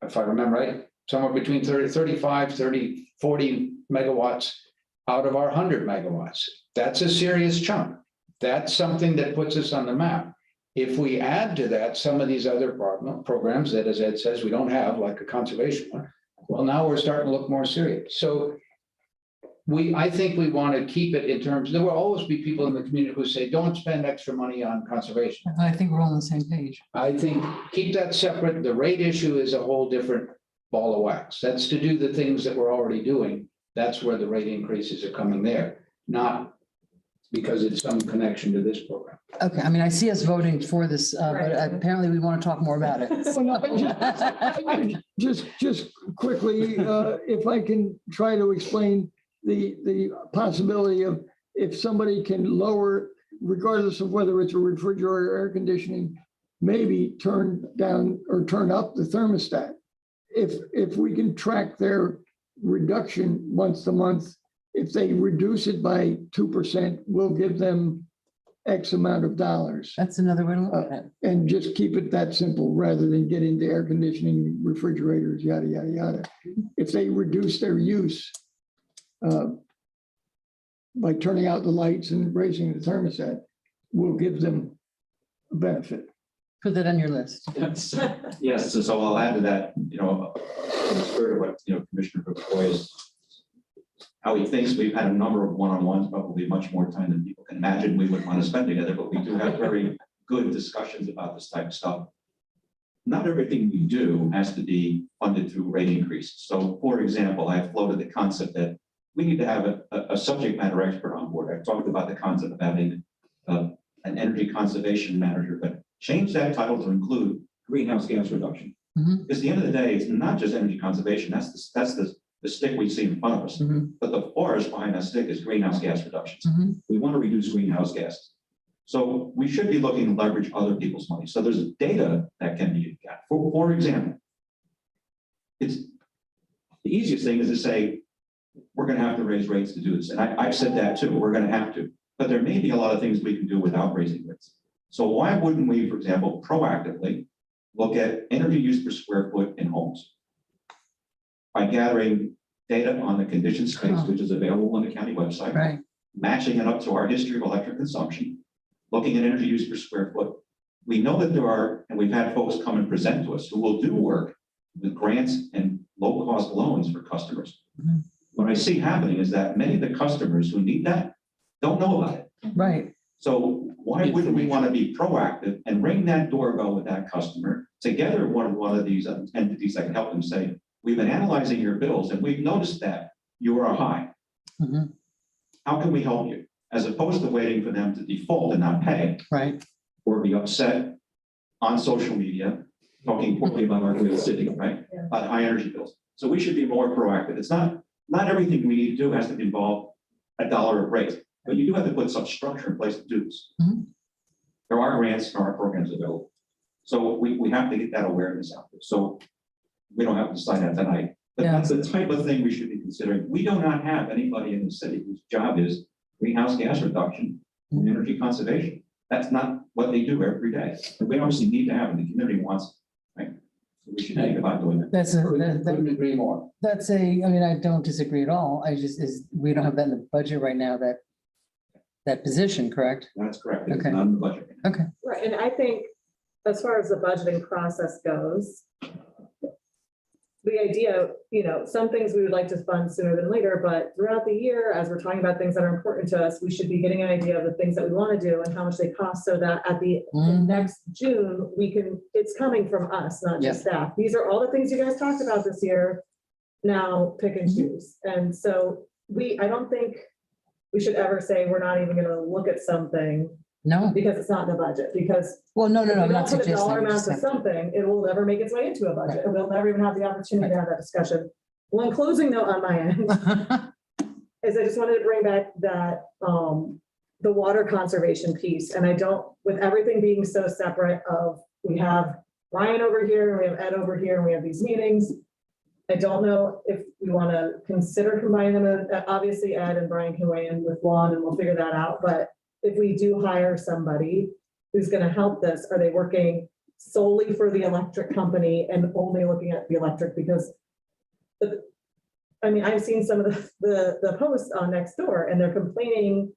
if I remember right, somewhere between 35, 40 megawatts out of our 100 megawatts. That's a serious chunk. That's something that puts us on the map. If we add to that some of these other programs that, as Ed says, we don't have, like a conservation one, well, now we're starting to look more serious. So I think we want to keep it in terms, there will always be people in the community who say, don't spend extra money on conservation. I think we're all on the same page. I think keep that separate. The rate issue is a whole different ball of wax. That's to do the things that we're already doing. That's where the rate increases are coming there, not because it's some connection to this program. Okay, I mean, I see us voting for this, Right. but apparently we want to talk more about it. Well, no, just quickly, if I can try to explain the possibility of if somebody can lower, regardless of whether it's a refrigerator or air conditioning, maybe turn down or turn up the thermostat. If we can track their reduction month to month, if they reduce it by 2%, we'll give them X amount of dollars. That's another way to look at it. And just keep it that simple rather than get into air conditioning, refrigerators, yada, yada, yada. If they reduce their use by turning out the lights and raising the thermostat, we'll give them a benefit. Put that on your list. Yes, so I'll add to that, in the spirit of what, Commissioner McCoy is, how he thinks. We've had a number of one-on-ones, probably much more time than people can imagine we would want to spend together, but we do have very good discussions about this type of stuff. Not everything we do has to be funded through rate increases. So, for example, I've floated the concept that we need to have a subject matter expert on board. I've talked about the concept of having an energy conservation manager, but change that title to include greenhouse gas reduction. Mhm. Because at the end of the day, it's not just energy conservation. That's the stick we see in front of us. Mhm. But the forest behind that stick is greenhouse gas reductions. Mhm. We want to reduce greenhouse gases. So we should be looking to leverage other people's money. So there's data that can be got. For example, it's the easiest thing is to say, we're going to have to raise rates to do this. And I've said that too, we're going to have to. But there may be a lot of things we can do without raising rates. So why wouldn't we, for example, proactively look at energy use per square foot in homes by gathering data on the conditioned space, which is available on the county website, Right. matching it up to our history of electric consumption, looking at energy use per square foot. We know that there are, and we've had folks come and present to us who will do work with grants and low-cost loans for customers. Mhm. What I see happening is that many of the customers who need that don't know about it. Right. So why wouldn't we want to be proactive and ring that doorbell with that customer together with one of these entities that can help them say, we've been analyzing your bills and we've noticed that you are high. Mhm. How can we help you? As opposed to waiting for them to default and not pay Right. or be upset on social media, talking poorly about our great city, right? Yeah. About high energy bills. So we should be more proactive. It's not everything we need to do has to involve $1 of rate, but you do have to put some structure in place to do this. Mhm. There are grants and our programs available. So we have to get that awareness out there. So we don't have to decide that tonight, But Yeah. that's the type of thing we should be considering. We do not have anybody in the city whose job is greenhouse gas reduction and energy conservation. That's not what they do every day. And we obviously need to have, and the community wants, right? So we should think about doing that. Couldn't agree more. That's I mean, I don't disagree at all. We don't have that in the budget right now, that position, correct? That's correct. It's Okay. not in the budget. Right, and I think as far as the budgeting process goes, the idea, some things we would like to fund sooner than later, but throughout the year, as we're talking about things that are important to us, we should be getting an idea of the things that we want to do and how much they cost so that at the Mhm. next June, it's coming from us, not just staff. These are all the things you guys talked about this year. Now pick and choose. And so I don't think we should ever say we're not even going to look at something No, because it's not in the budget, because well, no, if we I'm don't not put a suggesting. dollar I'm amount just to saying- something, it will never make its way into a budget, and we'll never even have the opportunity to have that discussion. One closing note on my end is I just wanted to bring back that, the water conservation piece, and with everything being so separate we have Ryan over here, and we have Ed over here, and we have these meetings. I don't know if we want to consider combining them, obviously Ed and Brian can weigh in with Juan, and we'll figure that out, but if we do hire somebody who's going to help this, are they working solely for the electric company and only looking at the electric? Because I've seen some of the posts on Nextdoor, and they're complaining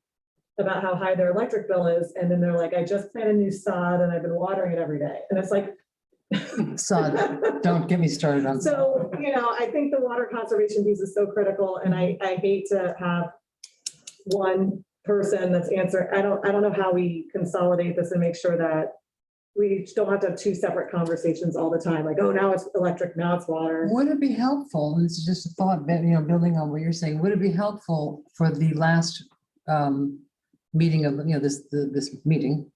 about how high their electric bill is. And then they're like, I just planted a new sod and I've been watering it every day. And it's like, Sod, don't get me started on. so, I think the water conservation piece is so critical, and I hate to have one person that's answering. I don't know how we consolidate this and make sure that we don't have to have two separate conversations all the time. Like, oh, now it's electric, now it's water. Would it be helpful, and it's just a thought, building on what you're saying, would it be helpful for the last meeting of, this meeting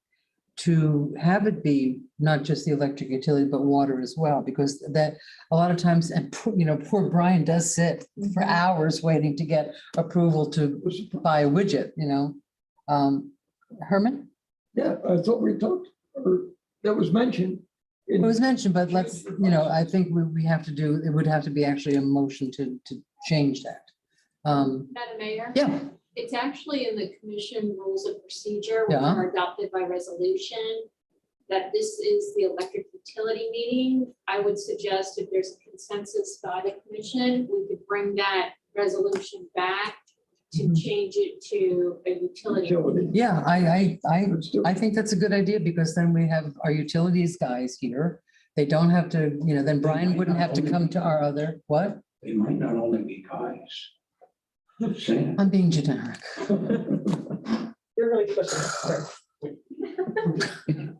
to have it be not just the electric utility, but water as well? Because that a lot of times, and poor Brian does sit for hours waiting to get approval to buy a widget, Herman? Yeah, I thought we talked, or that was mentioned. It was mentioned, but let's, I think we have to do, it would have to be actually a motion to change that. Madam Mayor? Yeah, It's actually in the commission rules of procedure, which Yeah. are adopted by resolution, that this is the electric utility meeting. I would suggest if there's a consensus by the commission, we could bring that resolution back to Mhm. change it to a utility. Utility. yeah, Let's do it. I think that's a good idea, because then we have our utilities guys here. They don't have to, then Brian wouldn't have to come to our other, what? They might not only be guys. Just saying. I'm being generic. You're really pushing it.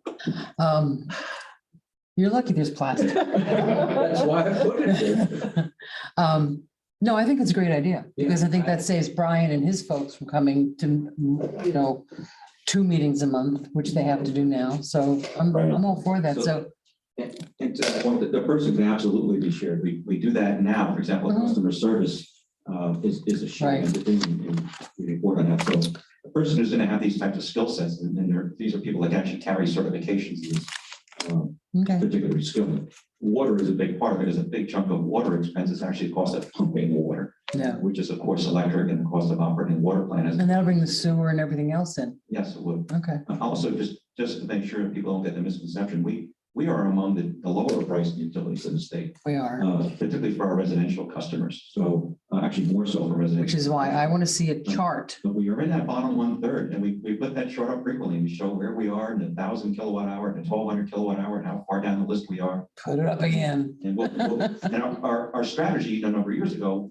You're lucky there's plastic. That's why I put it there. No, I think it's a great idea, because I think that saves Brian and his folks from coming to, 2 meetings a month, which they have to do now. So I'm all for that. So, And to that point, the person can absolutely be shared. We do that now. For example, Mhm. customer service is a shared Right. entity, and we report on that. So the person who's going to have these types of skill sets, and these are people that actually carry certifications in this okay, particular skill. Water is a big part of it. Is a big chunk of water expenses actually cost of pumping the water, yeah. which is of course electric, and the cost of operating a water plant is, And that'll bring the sewer and everything else in. yes, it would. Okay, Also, just to make sure people don't get the misconception, we are among the lower priced utilities in the state, we are, particularly for our residential customers. So actually more so for residential. which is why I want to see a chart. But we are in that bottom 1/3, and we put that chart up frequently. We show where we are in the 1,000 kilowatt hour, and the 1,200 kilowatt hour, and how far down the list we are. Put it up again. And our strategy a number of years ago,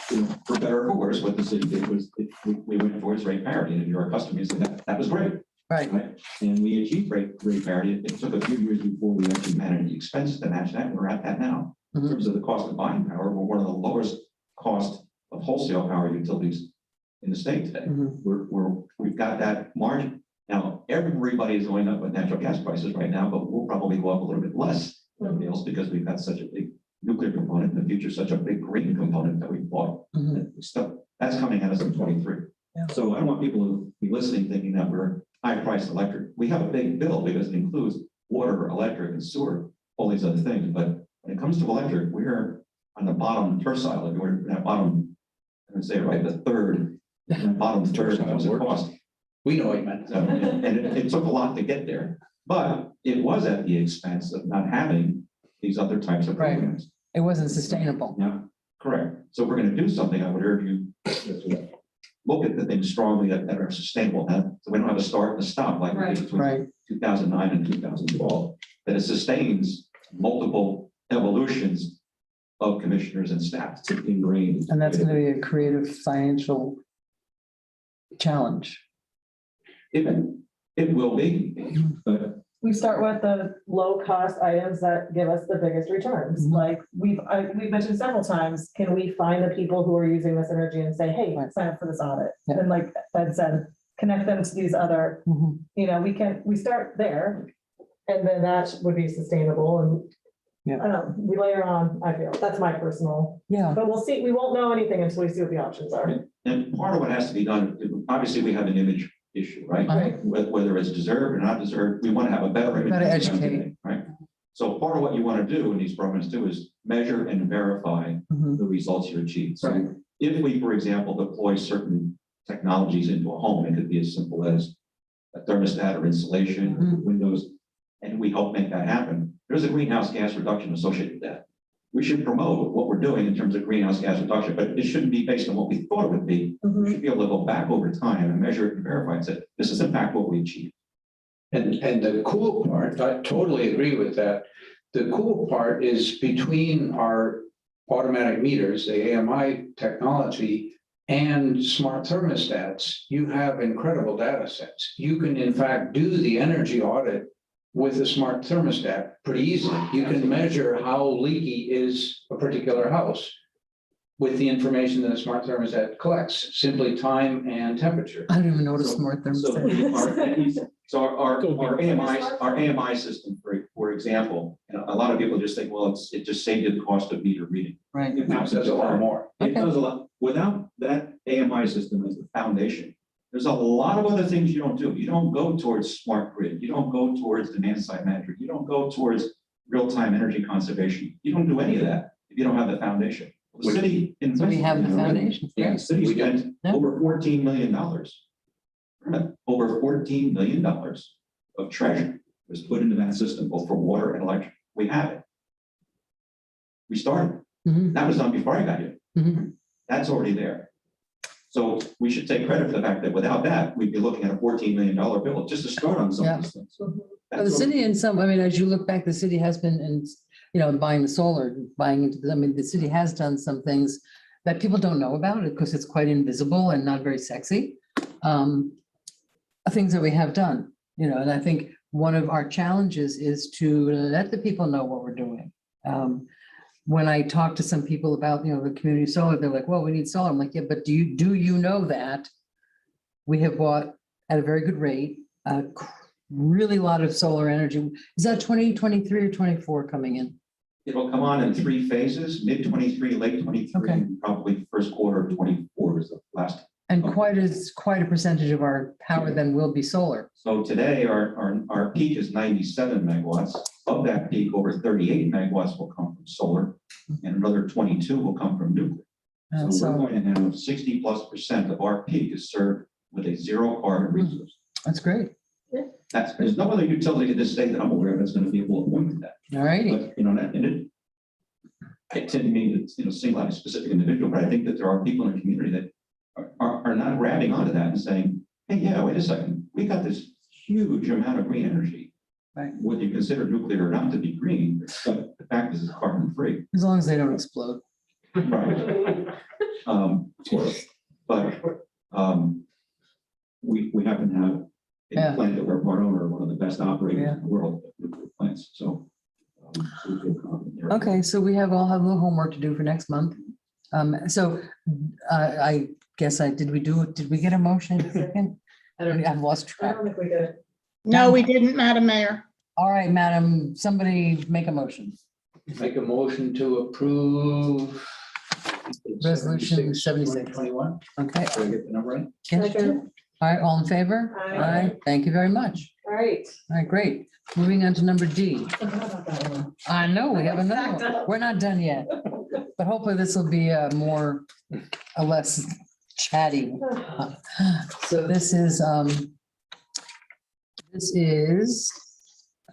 for better or for worse, what the city did was we went towards rate parity. And if you're a customer, you said that was great. Right. Right, and we achieved rate parity. It took a few years before we actually managed the expenses to match that, and we're at that now. In Mhm. terms of the cost of buying power, we're one of the lowest cost of wholesale power utilities in the state today. Mhm. We've got that margin. Now, everybody is going up with natural gas prices right now, but we'll probably go up a little bit less than everybody else, because we've got such a big nuclear component, in the future, such a big green component that we bought. Mhm. Stuff that's coming at us in 23. Yeah. So I don't want people to be listening thinking that we're high-priced electric. We have a big bill because it includes water, electric, and sewer, all these other things. But when it comes to electric, on the bottom tercile, if you were that bottom, I would say right, the third, bottom third was a cost. We know what you meant. So, and it took a lot to get there, but it was at the expense of not having these other types of Right. programs. It wasn't sustainable. Yeah, correct. So if we're gonna do something, I would urge you to look at the things strongly that are sustainable, so we don't have a start and a stop like we did between Right. 2009 and 2012, that it sustains multiple evolutions of commissioners and staff to ingrain. And that's going to be a creative financial challenge. It will be, but We start with the low-cost items that give us the biggest returns. Mhm. Like we've mentioned several times, can we find the people who are using this energy and say, hey, Right. sign up for this audit? Yeah. And like Ed said, connect them to these other, Mhm. we start there. And then that would be sustainable and Yeah. I don't know, we layer on, I feel, that's my personal, Yeah, but we'll see, we won't know anything until we see what the options are. and part of what has to be done, obviously, we have an image issue, right? Uh-huh. Whether it's deserved or not deserved, we want to have a better image. Gotta than we have educate. today, right? So part of what you want to do in these programs too is measure and verify Mhm. the results you achieve. Right. So if we, for example, deploy certain technologies into a home, it could be as simple as a thermostat or insulation, Mhm. windows, and we help make that happen. There's a greenhouse gas reduction associated with that. We should promote what we're doing in terms of greenhouse gas reduction, but it shouldn't be based on what we thought it would be. We Mhm. should be able to go back over time and measure it and verify and say, this is in fact what we achieved. And the cool part, I totally agree with that. The cool part is between our automatic meters, the AMI technology, and smart thermostats, you have incredible data sets. You can in fact do the energy audit with a smart thermostat pretty easily. You can measure how leaky is a particular house with the information that a smart thermostat collects, simply time and temperature. I don't even know what a So- smart So thermostat. our AMI system, for example, and a lot of people just think, well, it just saved you the cost of meter reading. Right. It now says a lot more. It does a lot. Without that AMI system as the foundation, there's a lot of other things you don't do. You don't go towards smart grid. You don't go towards demand side management. You don't go towards real-time energy conservation. You don't do any of that if you don't have the foundation. The city. So we have the invested in it already. foundation. Yeah, the city We do. spent Yeah. over $14 million. Over $14 million of treasure was put into that system, both for water and electric. We have it. We started. Mhm. That was done before I got here. Mhm. That's already there. So we should take credit for the fact that without that, we'd be looking at a $14 million bill just to start on some of these things. Well, the That's what- city in some, I mean, as you look back, the city has been, and, buying the solar, buying into the, I mean, the city has done some things that people don't know about it because it's quite invisible and not very sexy. Things that we have done, and I think one of our challenges is to let the people know what we're doing. When I talk to some people about, the community solar, they're like, well, we need solar. I'm like, yeah, but do you know that we have bought at a very good rate, really lot of solar energy. Is that 2023 or 24 coming in? It'll come on in 3 phases, mid 23, late 23, Okay. and probably first quarter of 24 is the last. And quite a percentage of our power then will be solar. So today, our peak is 97 megawatts. Of that peak, over 38 megawatts will come from solar, and another 22 will come from nuclear. And So we're so going to have 60+% of our peak is served with a zero carbon resource. that's great. There's no other utility in this state that I'm aware of that's going to be able to win that. All righty. But, I tend to mean that, single out a specific individual, but I think that there are people in the community that are not grabbing onto that and saying, hey, yeah, wait a second, we got this huge amount of green energy. Right. Whether you consider nuclear or not to be green, but the fact is it's carbon free. As long as they don't explode. Right. Of course, but we happen to have Yeah. a plant that we're part owner of, one of the best operators Yeah. in the world, of nuclear plants, so. So we feel confident there. Okay, so we all have a little homework to do for next month. I guess did we get a motion? I've lost I track. don't think we did. No, we didn't, Madam Mayor. All right, madam, somebody make a motion. Make a motion to approve. Resolution 76. 2021. Okay. Did I get the number right? Yes. Second. All right, all in favor? Aye. Thank you very much. All right. All right, great. Moving on to number D. Forgot about that one. I know, we have another Backed one. up. We're not done yet. But hopefully this will be a less chatty. So this is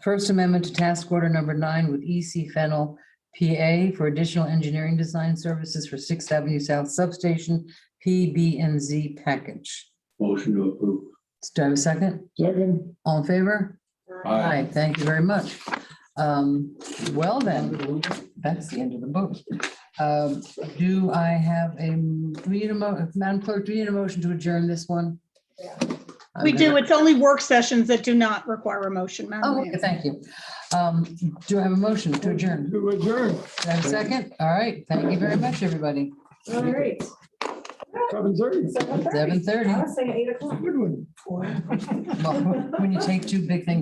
First Amendment to Task Order number 9 with EC Fennel, PA, for additional engineering design services for 6th Avenue South Substation, PB&Z package. Motion to approve. Do I have a second? Second. All in favor? Aye, thank you very much. Well then, that's the end of the book. Do I have Madam Clerk, do we need a motion to adjourn this one? We do. It's only work sessions that do not require a motion, Madam Oh, Mayor. okay, thank you. Do I have a motion to adjourn? To adjourn. Do I have a second? All right, thank you very much, everybody. All right. 7:30. 7:30. I was saying 8 o'clock. Good one. Well, when you take two big things